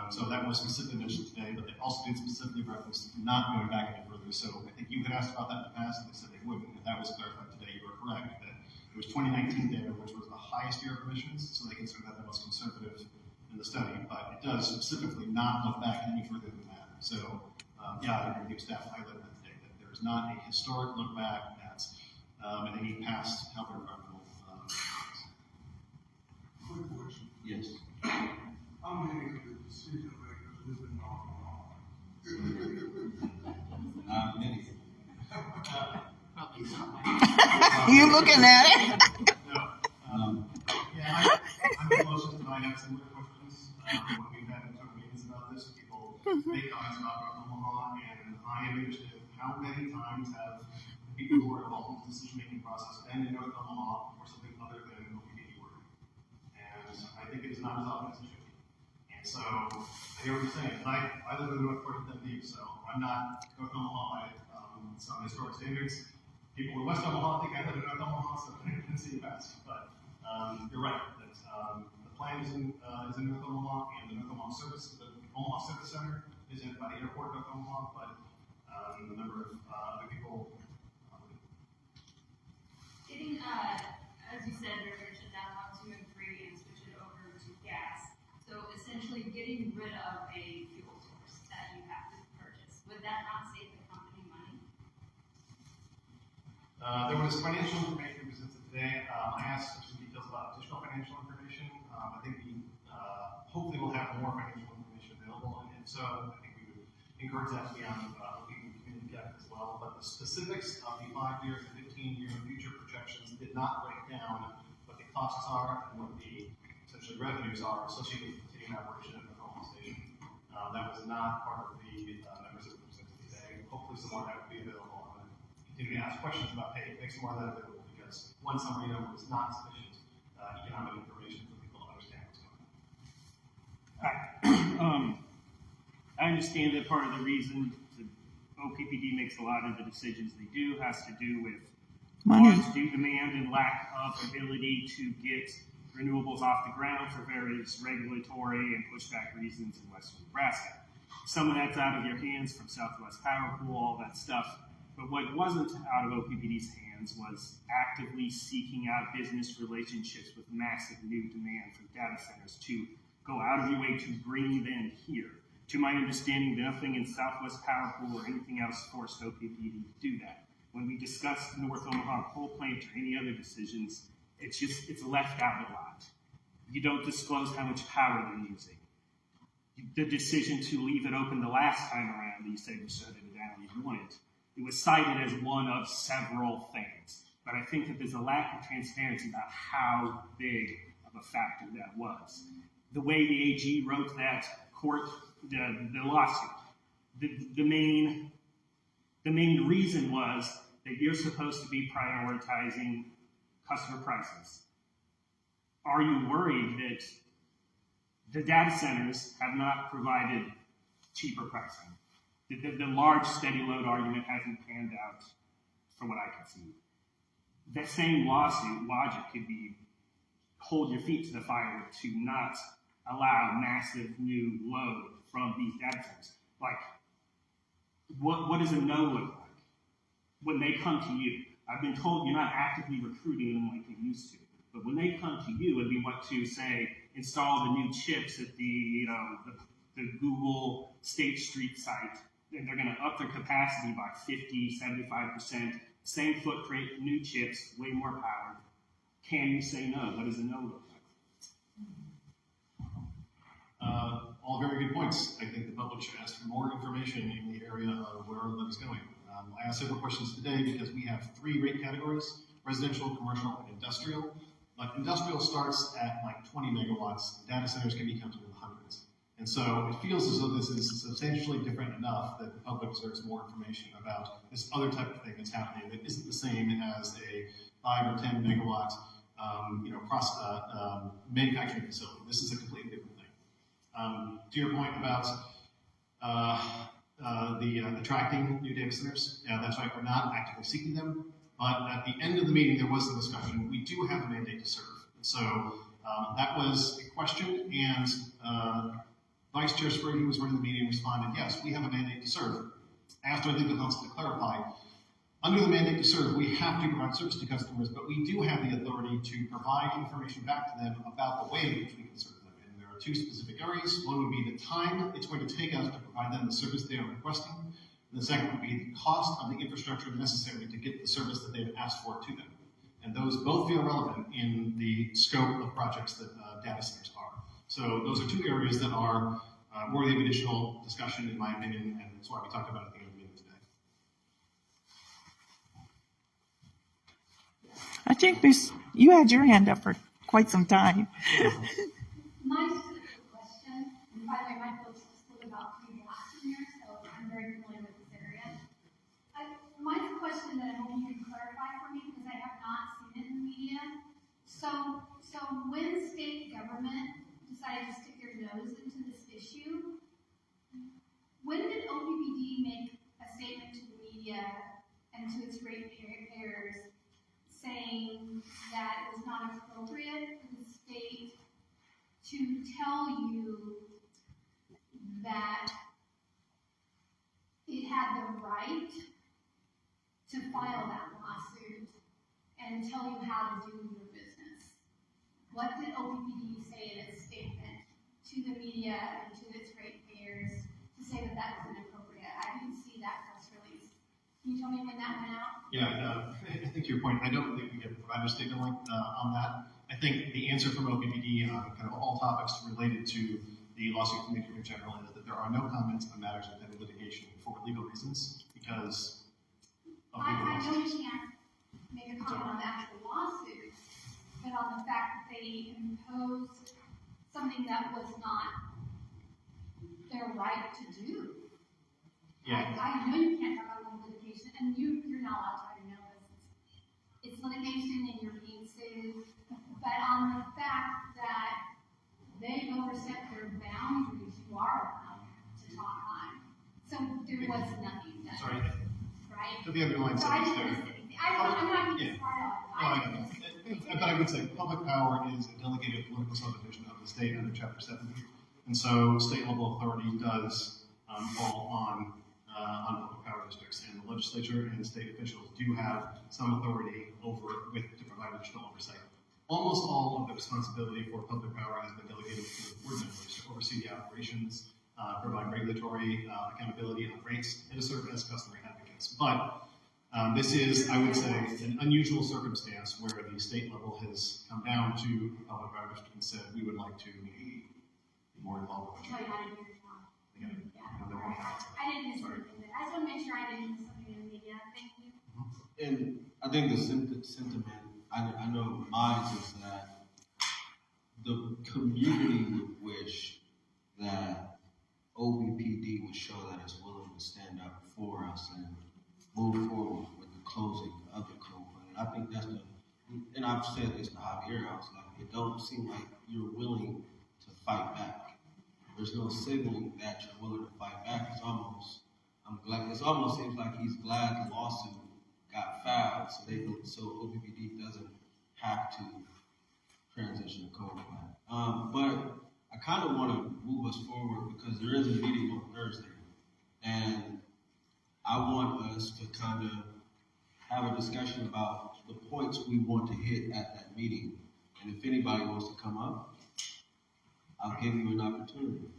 So that was specifically mentioned today, but they also did specifically reference not going back any further. So I think you had asked about that in the past, and they said they wouldn't. And that was clarified today. You were correct that it was 2019 data, which was the highest year of emissions, so they consider that the most conservative in the study. But it does specifically not look back any further than that. So yeah, I agree with you, staff highlighted that today, that there is not a historic look back at any past health or environmental. Quick question. Yes. How many of the decision makers live in North Omaha? Not many. You looking at it? No. Yeah, I'm closest to I have similar questions. When we've had internal meetings about this, people make comments about North Omaha, and I am interested in how many times have the people who are involved in the decision-making process been in North Omaha for something other than OPPD work. And I think it is not as often as it should be. And so, I hear what you're saying. I live in the north part of Dundee, so I'm not North Omaha by some historic standards. People in West Omaha think I live in North Omaha, so I can see it best. But you're right that the plant is in North Omaha, and the Omaha Civic Center is in by the airport, North Omaha. But the number of other people. Getting, as you said, you're mentioned down 1, 2, and 3, and switch it over to gas. So essentially, getting rid of a fuel source that you have to purchase, would that not save the company money? There was financial information presented today. I asked for some details about additional financial information. I think we hopefully will have more financial information available, and so I think we would encourage that to be on the community deck as well. But the specifics of the 5-year and 15-year future projections did not break down what the costs are and what the essentially revenues are associated with continuing operation of the Omaha station. That was not part of the numbers that were presented today. Hopefully, some more of that will be available. Continue to ask questions about, hey, make some more of that available, because one summary number is not sufficient economic information for people to understand what's going on. I understand that part of the reason OPPD makes a lot of the decisions they do has to do with Money. due demand and lack of ability to get renewables off the ground for various regulatory and pushback reasons in western Nebraska. Some of that's out of your hands from Southwest Power Pool, all that stuff. But what wasn't out of OPPD's hands was actively seeking out business relationships with massive new demand from data centers to go out of your way to bring them here. To my understanding, nothing in Southwest Power Pool or anything else forced OPPD to do that. When we discuss North Omaha Coal Plant or any other decisions, it's left out a lot. You don't disclose how much power they're using. The decision to leave it open the last time around, you say we shut it down, you wouldn't. It was cited as one of several things, but I think that there's a lack of transparency about how big of a factor that was. The way the AG wrote that the lawsuit, the main reason was that you're supposed to be prioritizing customer prices. Are you worried that the data centers have not provided cheaper pricing? The large steady load argument hasn't panned out from what I can see. That same lawsuit logic could be hold your feet to the fire to not allow massive new load from these data centers. Like what does a no look like when they come to you? I've been told you're not actively recruiting them like you used to, but when they come to you and we want to say install the new chips at the Google State Street site, and they're going to up their capacity by 50, 75%, same footprint, new chips, way more power. Can you say no? What does a no look like? All very good points. I think the public should ask for more information in the area of where our levy is going. I asked several questions today because we have 3 rate categories: residential, commercial, and industrial. Like industrial starts at like 20 megawatts. Data centers can be counted in the hundreds. And so it feels as though this is substantially different enough that the public deserves more information about this other type of thing that's happening that isn't the same as a 5 or 10 megawatt manufacturing facility. This is a completely different thing. To your point about attracting new data centers, that's right, we're not actively seeking them, but at the end of the meeting there was a discussion. We do have a mandate to serve. And so that was a question, and Vice Chair Sprigg, who was running the meeting, responded, yes, we have a mandate to serve. After I think the council to clarify, under the mandate to serve, we have to provide service to customers, but we do have the authority to provide information back to them about the way in which we can serve them. And there are 2 specific areas. One would be the time it's going to take us to provide them the service they are requesting. And the second would be the cost of the infrastructure necessary to get the service that they've asked for to them. And those both feel relevant in the scope of projects that data centers are. So those are 2 areas that are worthy of additional discussion, in my opinion, and that's why we talked about it at the end of the meeting today. I think you had your hand up for quite some time. My specific question, and by the way, my folks live about 3 blocks from here, so I'm very familiar with this area. My question that I hope you can clarify for me, because I have not seen it in the media. So when state government decided to stick their nose into this issue, when did OPPD make a statement to the media and to its ratepayers saying that it was not appropriate for the state to tell you that it had the right to file that lawsuit and tell you how to do your business? What did OPPD say in its statement to the media and to its ratepayers to say that that was inappropriate? I didn't see that press release. Can you tell me when that went out? Yeah, I think to your point, I don't think we get a provider statement on that. I think the answer from OPPD on kind of all topics related to the lawsuit from the Attorney General is that there are no comments on matters of pending litigation for legal reasons because of legal I know reasons. you can't make a comment on the actual lawsuit, but on the fact that they imposed something that was not their right to do. Yeah. I know you can't talk about litigation, and you're not allowed to. I know this. It's litigation, and you're being sued. But on the fact that they've overstepped their boundaries, you are allowed to talk on. So there was nothing done. Sorry. Right? So the underlying So I sentence didn't there. miss anything. I'm not being smart on it. No, I know. But I would say public power is a delegated political subdivision of the state under Chapter 70. And so state level authority does fall on public power districts, and the legislature and state officials do have some authority over it to provide additional oversight. Almost all of the responsibility for public power has been delegated to the board members to oversee the operations, provide regulatory accountability on rates, and to serve as customer advocates. But this is, I would say, an unusual circumstance where the state level has come down to the public power district and said, we would like to be more involved with you. I didn't miss anything. I just want to make sure I didn't miss something in the media. Thank you. And I think the sentiment, I know mine is that the community would wish that OPPD would show that it's willing to stand up for us and move forward with the closing of the coal plant. I think that's and I've said this to Javier, I was like, it don't seem like you're willing to fight back. There's no signaling that you're willing to fight back. It almost seems like he's glad the lawsuit got filed, so OPPD doesn't have to transition the coal plant. But I kind of want to move us forward because there is a meeting on Thursday, and want us to kind of have a discussion about the points we want to hit at that meeting. And if anybody wants to come up, I'll give you an opportunity.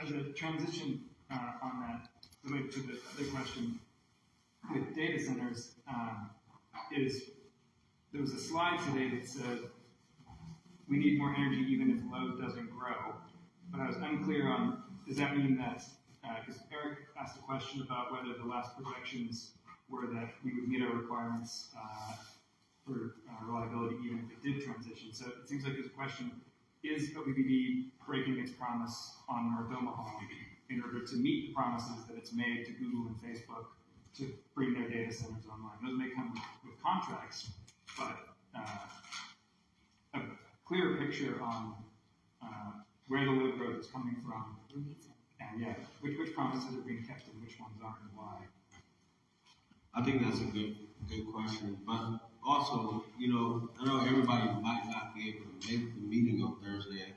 As a transition on that, related to the other question, with data centers, there was a slide today that said we need more energy even if load doesn't grow. But I was unclear on, does that mean that, because Eric asked a question about whether the last projections were that we would meet our requirements for reliability even if it did transition. So it seems like there's a question, is OPPD breaking its promise on North Omaha in order to meet the promises that it's made to Google and Facebook to bring their data centers online? Those may come with contracts, but a clearer picture on where the load growth is coming from, and yeah, which promises are being kept and which ones aren't, and why. I think that's a good question, but also, I know everybody might not be able to make the meeting on Thursday.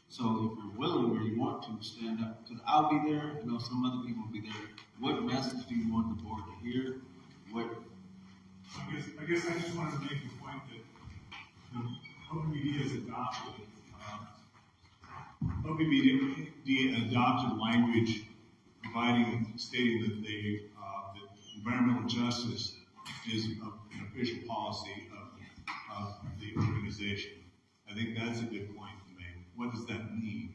So if you're willing or you want to stand up, because I'll be there, I know some other people will be there. What message do you want the board to hear? I guess I just wanted to make the point that the OPPD has adopted language stating that that environmental justice is an official policy of the organization. I think that's a good point to make. What does that mean?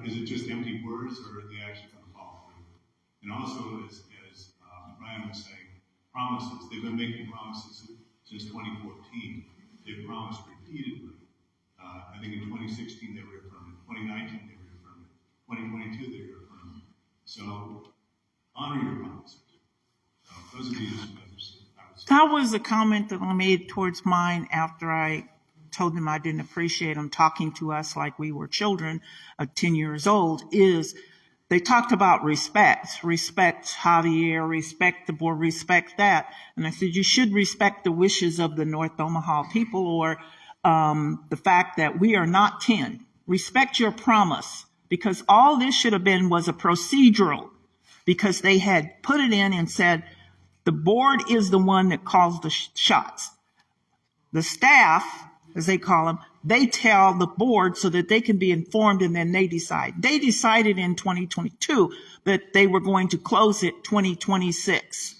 Is it just empty words, or are they actually going to follow through? And also, as Ryan was saying, promises. They've been making promises since 2014. They've promised repeatedly. I think in 2016 they reaffirmed it. 2019 they reaffirmed it. 2022 they reaffirmed it. So honor your promises. Those are the issues I would say. That was a comment that I made towards mine after I told them I didn't appreciate them talking to us like we were children of 10 years old, is they talked about respect Javier, respect the board, respect that. And I said, you should respect the wishes of the North Omaha people, or the fact that we are not 10. Respect your promise, because all this should have been was a procedural, because they had put it in and said, the board is the one that calls the shots. The staff, as they call them, they tell the board so that they can be informed, and then they decide. They decided in 2022 that they were going to close it 2026.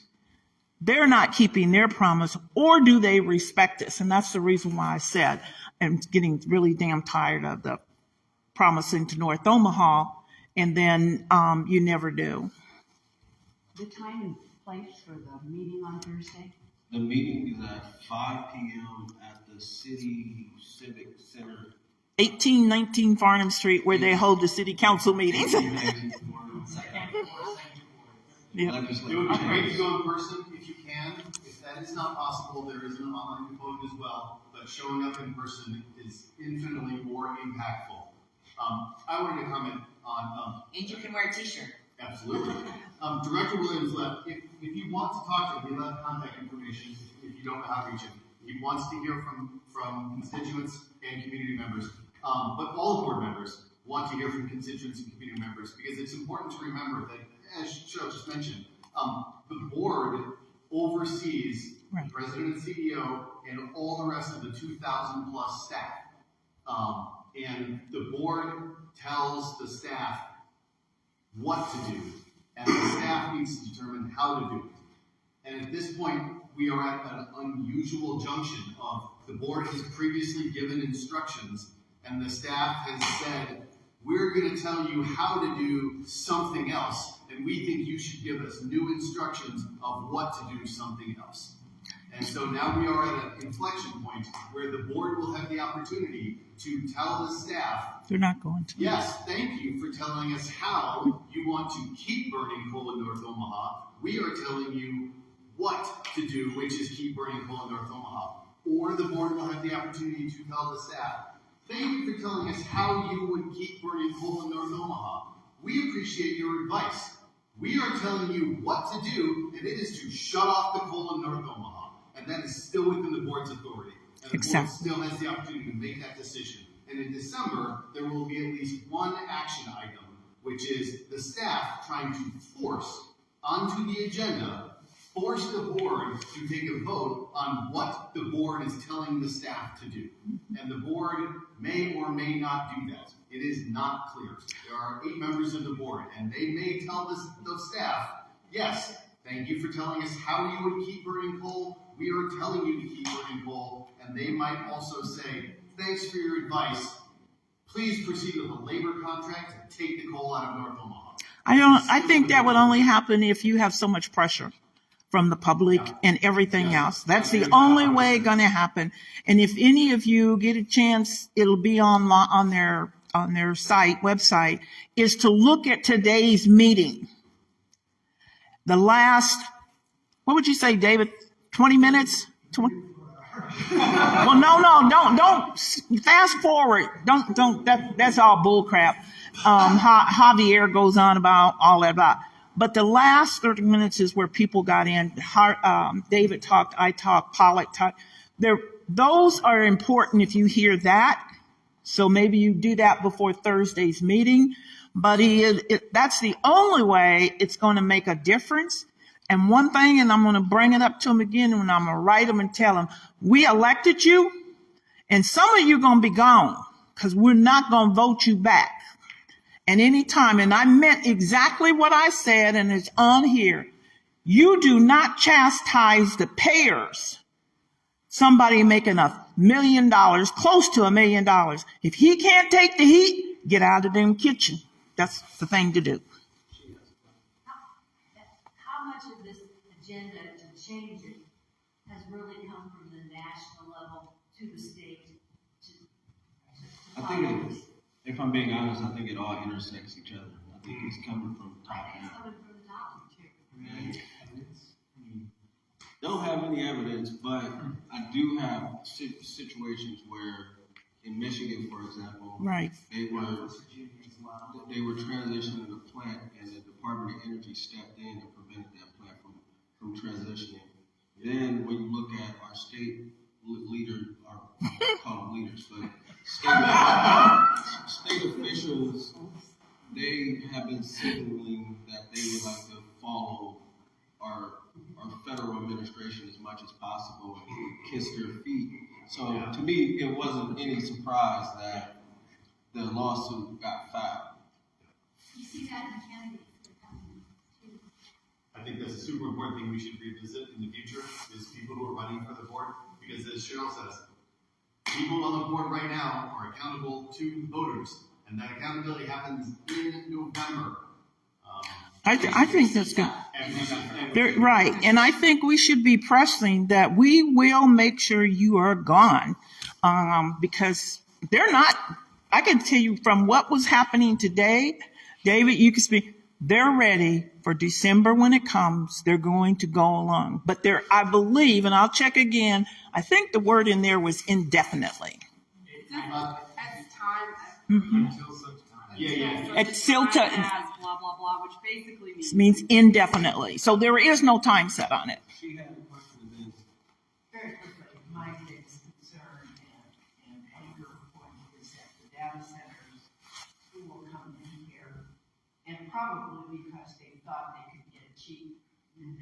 They're not keeping their promise, or do they respect us? And that's the reason why I said I'm getting really damn tired of the promising to North Omaha, and then you never do. The time and place for the meeting on Thursday? The meeting is at 5 p.m. at the City Civic Center. 1819 Farnam Street, where they hold the city council meetings. It would be great to go in person if you can. If that is not possible, there is an online component as well, but showing up in person is infinitely more impactful. I wanted to comment on... and you can wear a t-shirt. Absolutely. Director Williams left. If you want to talk to him, he left contact information if you don't know how to reach him. He wants to hear from constituents and community members. But all board members want to hear from constituents and community members, because it's important to remember that, as Cheryl just mentioned, the board oversees the president and CEO and all the rest of the 2,000 plus staff. And the board tells the staff what to do, and the staff needs to determine how to do it. And at this point, we are at an unusual junction of the board has previously given instructions, and the staff has said, we're going to tell you how to do something else, and we think you should give us new instructions of what to do something else. And so now we are at an inflection point where the board will have the opportunity to tell the staff, they're not going to. yes, thank you for telling us how you want to keep burning coal in North Omaha. We are telling you what to do, which is keep burning coal in North Omaha. Or the board will have the opportunity to tell the staff, thank you for telling us how you would keep burning coal in North Omaha. We appreciate your advice. We are telling you what to do, and it is to shut off the coal in North Omaha. And that is still within the board's authority. And the board still has the opportunity to make that decision. And in December, there will be at least one action item which is the staff trying to force onto the agenda, force the board to take a vote on what the board is telling the staff to do. And the board may or may not do that. It is not clear. There are 8 members of the board, and they may tell the staff, yes, thank you for telling us how you would keep burning coal. We are telling you to keep burning coal. And they might also say, thanks for your advice. Please proceed with a labor contract and take the coal out of North Omaha. I think that would only happen if you have so much pressure from the public and everything else. That's the only way going to happen. And if any of you get a chance, it'll be on their website, is to look at today's meeting. The last, what would you say, David? 20 minutes? 20? Well, no, don't fast forward. Don't. That's all bull crap. Javier goes on about all that about. But the last 30 minutes is where people got in. David talked, I talked, Pollock talked. Those are important if you hear that. So maybe you do that before Thursday's meeting. But that's the only way it's going to make a difference. And one thing, and I'm going to bring it up to him again, when I'm going to write him and tell him, we elected you, and some of you are going to be gone because we're not going to vote you back. And anytime, and I meant exactly what I said, and it's on here. You do not chastise the payers. Somebody making $1 million, close to $1 million. If he can't take the heat, get out of the kitchen. That's the thing to do. How much of this agenda to change it has really come from the national level to the state? I think, if I'm being honest, I think it all intersects each other. I think it's coming from top down. It's coming from the top, too. Don't have any evidence, but I do have situations where, in Michigan, for example, right, they were transitioning the plant, and the Department of Energy stepped in and prevented that plant from transitioning. Then, when you look at our state leaders, I call them leaders, but state officials, they have been signaling that they would like to follow our federal administration as much as possible and kiss their feet. So to me, it wasn't any surprise that the lawsuit got filed. You see that in candidates that come in, too. I think that's a super important thing we should revisit in the future is people who are running for the board. Because as Cheryl says, people on the board right now are accountable to voters. And that accountability happens in November. I think that's good. Right. And I think we should be pressing that we will make sure you are gone. Because they're not, I can tell you from what was happening today, David, you can speak, they're ready for December when it comes. They're going to go along. But I believe, and I'll check again, I think the word in there was indefinitely. At time. Mm-hmm. Until such time. Until such time as blah, blah, blah, which basically means indefinitely. So there is no time set on it. She had a question then. Very quickly, my biggest concern and anger point is that the data centers who will come in here, and probably because they thought they could get cheap, clean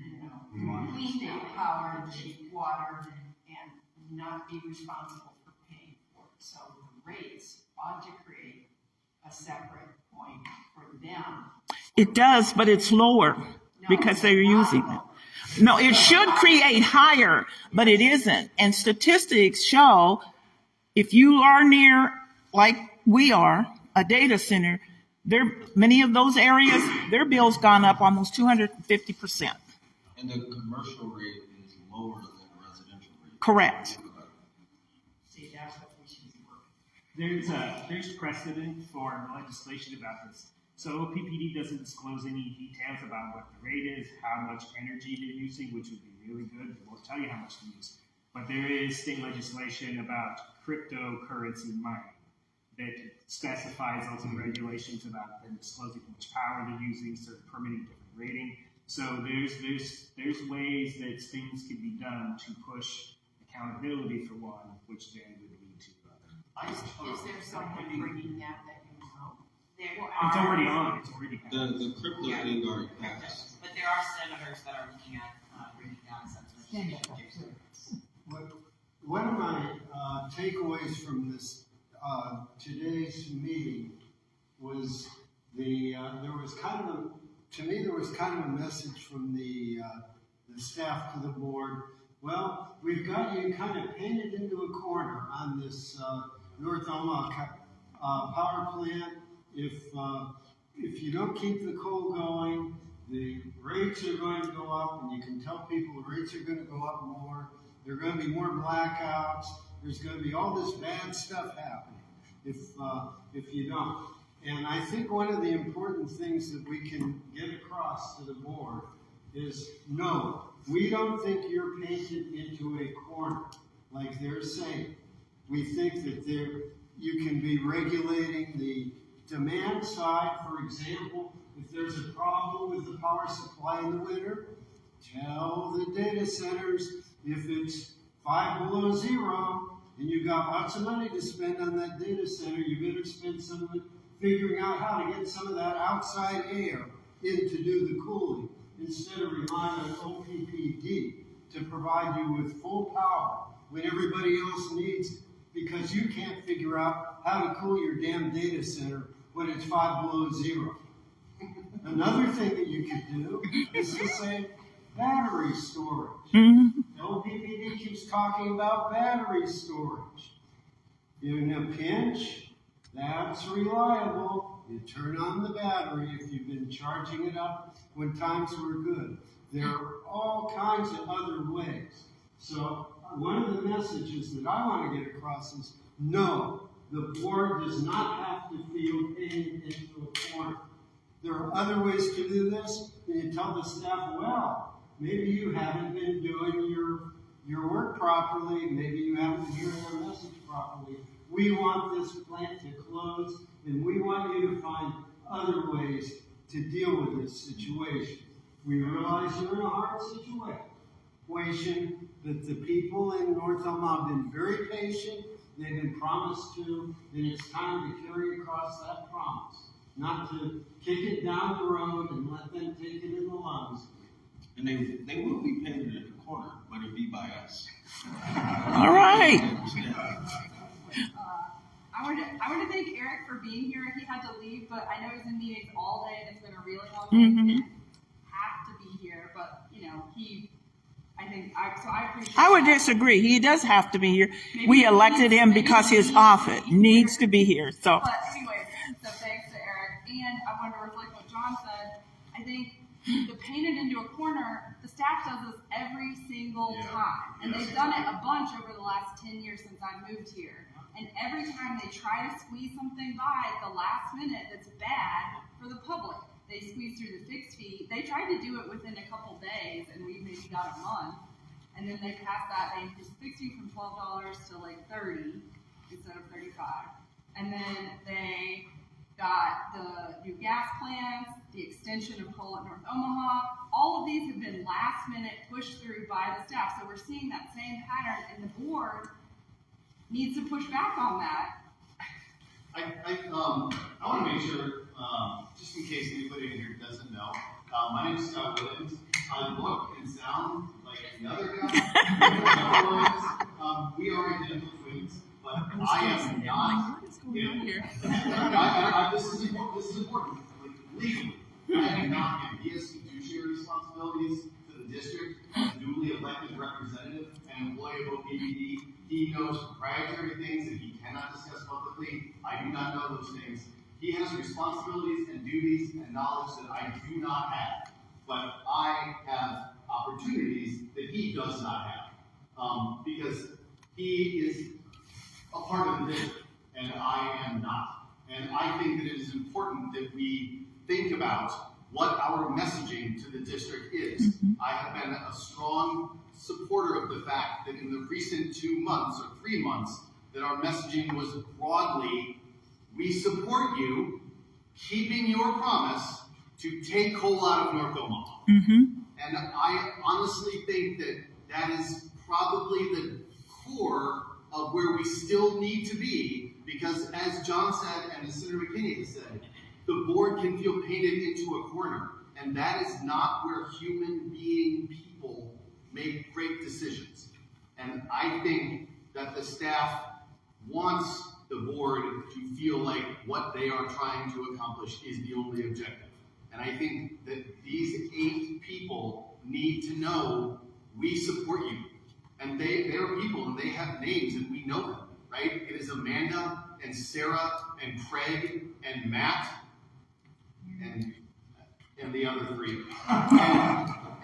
power, cheap water, and not be responsible for paying for it. So the rates ought to create a separate point for them. It does, but it's lower because they're using it. No, it should create higher, but it isn't. And statistics show if you are near, like we are, a data center, many of those areas, their bill's gone up almost 250%. And the commercial rate is lower than the residential rate. Correct. See, that's what we should be working. There's precedent for legislation about this. So OPPD doesn't disclose any details about what the rate is, how much energy they're using, which would be really good. They won't tell you how much to use. But there is state legislation about cryptocurrency mining that specifies also regulations about them disclosing how much power they're using, so permitting different rating. So there's ways that things can be done to push accountability for one, which then would lead to other. Is there someone bringing that you know? There It's are- already on, it's already passed. The crypto thing already passed. But there are senators that are looking at bringing down some legislation. One of my takeaways from this today's meeting was there was kind of a message from the staff to the board. Well, we've got you kind of painted into a corner on this North Omaha power plant. If you don't keep the coal going, the rates are going to go up, and you can tell people the rates are going to go up more. There are going to be more blackouts. There's going to be all this bad stuff happening if you don't. And I think one of the important things that we can get across to the board is, no, we don't think you're painted into a corner like they're saying. We think that you can be regulating the demand side. For example, if there's a problem with the power supply in the winter, tell the data centers if it's 5 below zero and you've got lots of money to spend on that data center, you better spend some of it figuring out how to get some of that outside air in to do the cooling, instead of relying on OPPD to provide you with full power when everybody else needs it, because you can't figure out how to cool your damn data center when it's 5 below zero. Another thing that you could do is to say battery storage. OPPD keeps talking about battery storage. In a pinch, that's reliable. You turn on the battery if you've been charging it up when times were good. There are all kinds of other ways. So one of the messages that I want to get across is, no, the board does not have to feel painted into a corner. There are other ways to do this, and you tell the staff, well, maybe you haven't been doing your work properly, maybe you haven't been hearing our message properly. We want this plant to close, and we want you to find other ways to deal with this situation. We realize you're in a hard situation, that the people in North Omaha have been very patient, they've been promised to, and it's time to carry across that promise, not to kick it down the road and let them take it in the lungs. And they will be painted in the corner, but it'll be by us. All right. I want to thank Eric for being here. He had to leave, but I know he's in meetings all day, and it's been a really long day. He didn't have to be here, but I appreciate. I would disagree. He does have to be here. We elected him because his office needs to be here. So. But anyway, so thanks to Eric, and I want to reflect what John said. I think the painted into a corner, the staff does this every single time, and they've done it a bunch over the last 10 years since I moved here. And every time they try to squeeze something by at the last minute that's bad for the public, they squeeze through the fixed fee. They tried to do it within a couple days, and we maybe got a month. And then they passed that. They increased the fixed fee from $12 to like $30 instead of $35. And then they got the new gas plants, the extension of coal at North Omaha. All of these have been last minute pushed through by the staff. So we're seeing that same pattern, and the board needs to push back on that. I want to make sure, just in case anybody in here doesn't know, my name is Scott Williams. I look and sound like another guy. We are identical twins, but I am not. What is going on here? This is important. Like, legally, I am not him. He has fiduciary responsibilities to the district as a duly elected representative and employee of OPPD. He knows proprietary things that he cannot discuss publicly. I do not know those things. He has responsibilities and duties and knowledge that I do not have. But I have opportunities that he does not have. Because he is a part of the district, and I am not. And I think that it is important that we think about what our messaging to the district is. I have been a strong supporter of the fact that in the recent 2 months or 3 months that our messaging was broadly, we support you keeping your promise to take coal out of North Omaha. And I honestly think that that is probably the core of where we still need to be, because as John said and as Senator McKinney has said, the board can feel painted into a corner, and that is not where human being people make great decisions. And I think that the staff wants the board to feel like what they are trying to accomplish is the only objective. And I think that these 8 people need to know we support you. And they're people and they have names and we know them, right? It is Amanda and Sarah and Craig and Matt and the other 3.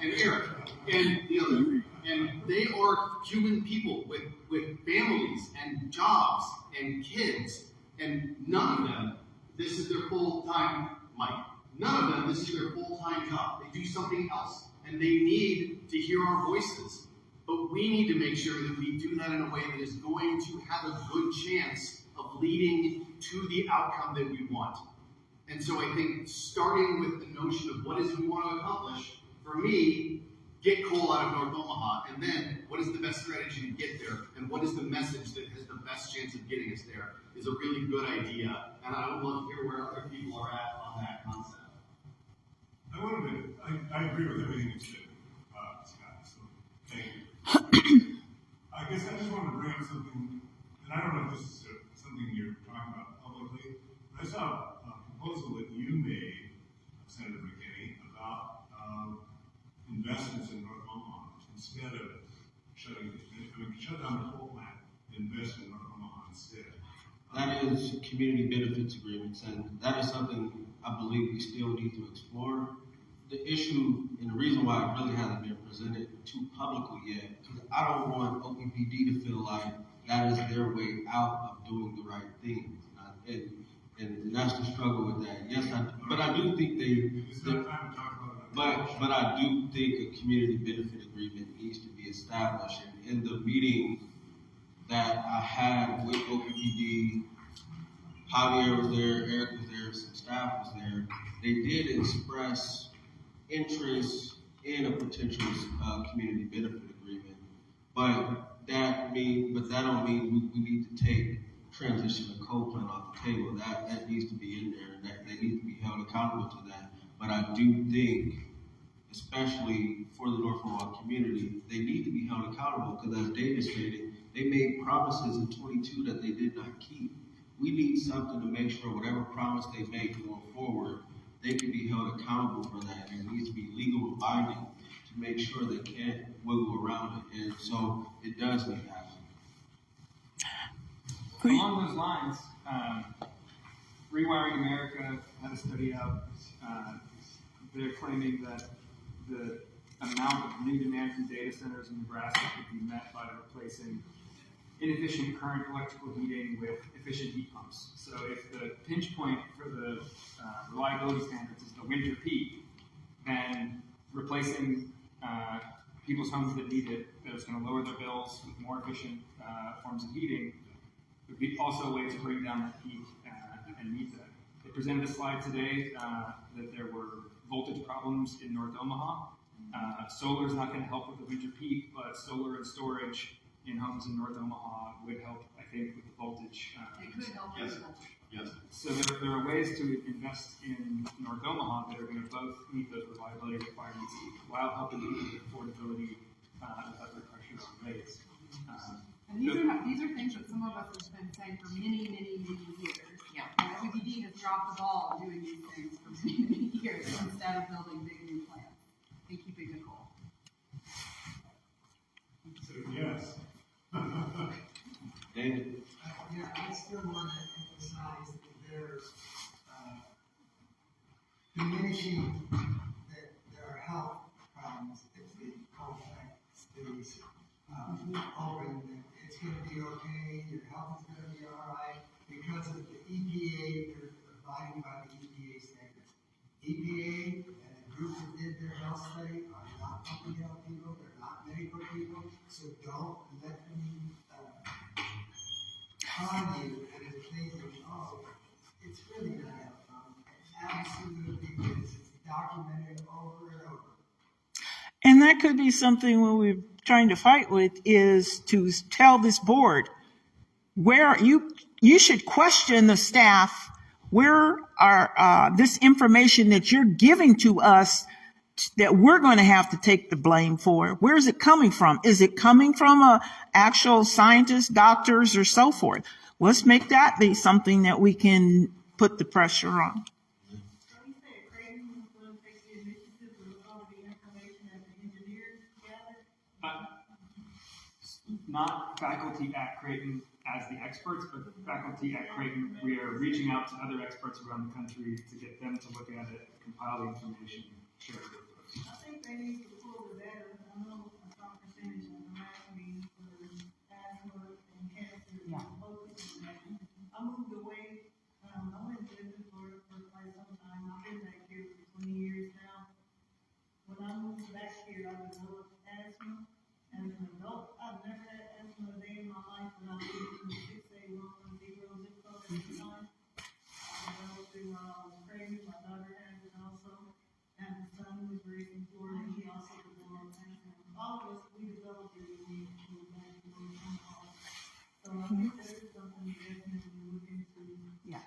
and Eric and the other 3. And they are human people with families and jobs and kids. And none of them, this is their full-time, Mike, none of them, this is their full-time job. They do something else. And they need to hear our voices. But we need to make sure that we do that in a way that is going to have a good chance of leading to the outcome that we want. And so I think starting with the notion of what is it we want to accomplish, for me, get coal out of North Omaha, and then what is the best strategy to get there, and what is the message that has the best chance of getting us there, is a really good idea. And I would love to hear where other people are at on that concept. I agree with everything you said, Scott, so thank you. I guess I just want to bring up something, and I don't know if this is something you're talking about publicly, but I saw a proposal that you made, Senator McKinney, about investments in North Omaha instead of shut down the coal plant, invest in North Omaha instead. That is community benefits agreements, and that is something I believe we still need to explore. The issue and the reason why it really hasn't been presented too publicly yet, because I don't want OPPD to feel like that is their way out of doing the right things. And that's the struggle with that. Yes, but I do think but I do think a community benefit agreement needs to be established. And in the meeting that I had with OPPD, Javier was there, Eric was there, some staff was there. They did express interest in a potential community benefit agreement, but that don't mean we need to take transition the coal plant off the table. That needs to be in there, and that they need to be held accountable to that. But I do think, especially for the North Omaha community, they need to be held accountable because, as David stated, they made promises in 22 that they did not keep. We need something to make sure whatever promise they make going forward, they can be held accountable for that. And it needs to be legal and binding to make sure they can't wiggle around it. And so it does need to happen. Along those lines, Rewiring America had a study out. They're claiming that the amount of new demand from data centers in Nebraska could be met by replacing inefficient current electrical heating with efficient heat pumps. So if the pinch point for the reliability standards is the winter peak, then replacing people's homes that need it, that is going to lower their bills with more efficient forms of heating, would be also a way to bring down that peak and meet that. They presented a slide today that there were voltage problems in North Omaha. Solar is not going to help with the winter peak, but solar and storage in homes in North Omaha would help, I think, with the voltage. It could help with the voltage. Yes. So there are ways to invest in North Omaha that are going to both meet those reliability requirements while helping meet the affordability and other pressures on rates. And these are things that some of us have been saying for many, many, many years. Yeah. And OPPD has dropped the ball on doing these things for many, many years instead of building big new plants and keeping the coal. So yes. David? Yeah, I still want to emphasize that there's diminishing that there are health problems if the coal plant stays open. It's going to be okay, your health is going to be all right because of the EPA, they're abiding by the EPA standards. EPA and the group that did their health study are not public health people, they're not medical people, so don't let them con you into thinking, oh, it's really not a problem. It absolutely is. It's documented over and over. And that could be something when we're trying to fight with is to tell this board where you should question the staff where are this information that you're giving to us that we're going to have to take the blame for? Where is it coming from? Is it coming from actual scientists, doctors, or so forth? Let's make that be something that we can put the pressure on. Not faculty at Creighton as the experts, but faculty at Creighton. We are reaching out to other experts around the country to get them to look at it, compile the information, share it with folks. I think they need to pull the data. I know a strong percentage of the maximum for asthma and cancer. Yeah. Focus on that. I moved away. I went to business for quite some time. I've been back here for 20 years now. When I moved back here, I developed asthma. As an adult, I've never had asthma a day in my life when I lived in the 68110 zip code at the time. I developed it while I was pregnant. My daughter had it also. And my son was raised in Florida. He also developed asthma. All of us, we developed it when we moved back to Omaha. So I think that is something we definitely look into. Yeah.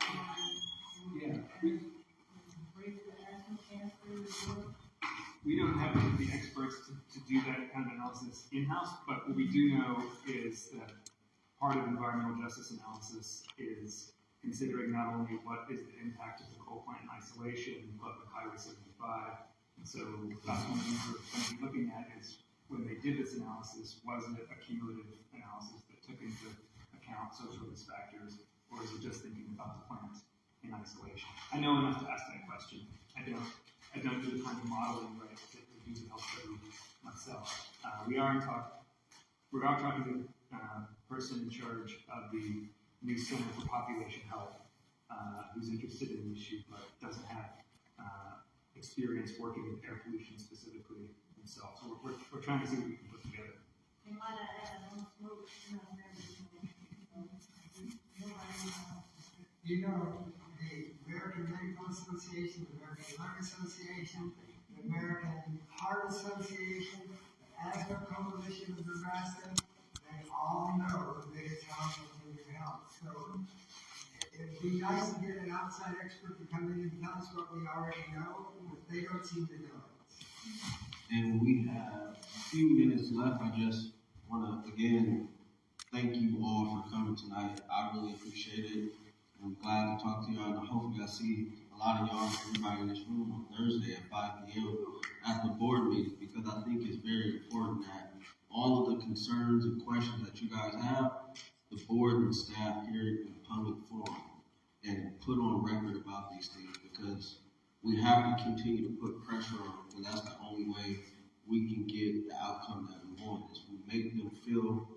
Raise the asthma, cancer as well. We don't have the experts to do that kind of analysis in-house, but what we do know is that part of environmental justice analysis is considering not only what is the impact of the coal plant in isolation, but with Highway 75. And so that's one of the things we're going to be looking at is when they did this analysis, was it a cumulative analysis that took into account social risk factors, or is it just thinking about the plant in isolation? I know enough to ask that question. I don't do the kind of modeling right to do the health study myself. We are talking to the person in charge of the new Center for Population Health, who's interested in the issue but doesn't have experience working with air pollution specifically himself. So we're trying to see what we can put together. You know, the American Medical Association, the American Lung Association, the American Heart Association, the Asthma Coalition of Nebraska, they all know the biggest challenge of human health. So it'd be nice to get an outside expert to come in and tell us what we already know, but they don't seem to know it. And we have a few minutes left. I just want to, again, thank you all for coming tonight. I really appreciate it. I'm glad to talk to y'all, and hopefully I see a lot of y'all, everybody in this room on Thursday at 5 p.m. at the board meeting, because I think it's very important that all of the concerns and questions that you guys have, the board and staff hear it in public forum and put on record about these things, because we have to continue to put pressure on them, because that's the only way we can get the outcome that we want, is we make them feel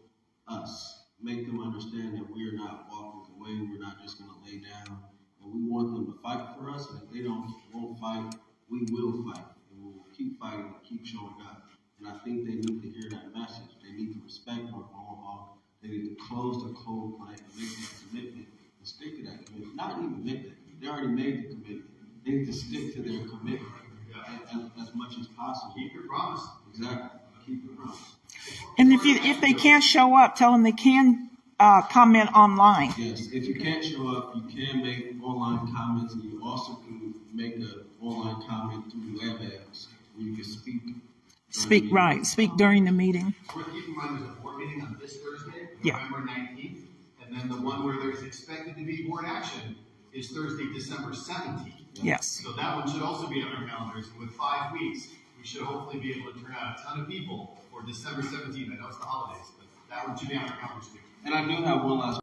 us, make them understand that we're not walking away, we're not just going to lay down, and we want them to fight for us, and if they won't fight, we will fight, and we will keep fighting and keep showing up. And I think they need to hear that message. They need to respect North Omaha. They need to close the coal plant and make that commitment and stick to that commitment. Not even make that commitment. They already made the commitment. They need to stick to their commitment as much as possible. Keep your promise. Exactly. Keep your promise. And if they can't show up, tell them they can comment online. Yes, if you can't show up, you can make online comments, and you also can make an online comment through WEBEX, where you can speak. Speak during the meeting. Keep in mind there's a board meeting on this Thursday, Yeah. November 19th, and then the one where there's expected to be board action is Thursday, December 17th. Yes. So that one should also be on our calendars. With 5 weeks, we should hopefully be able to turn out a ton of people for December 17th. I know it's the holidays, but that one should be on our calendars too. And I do have one last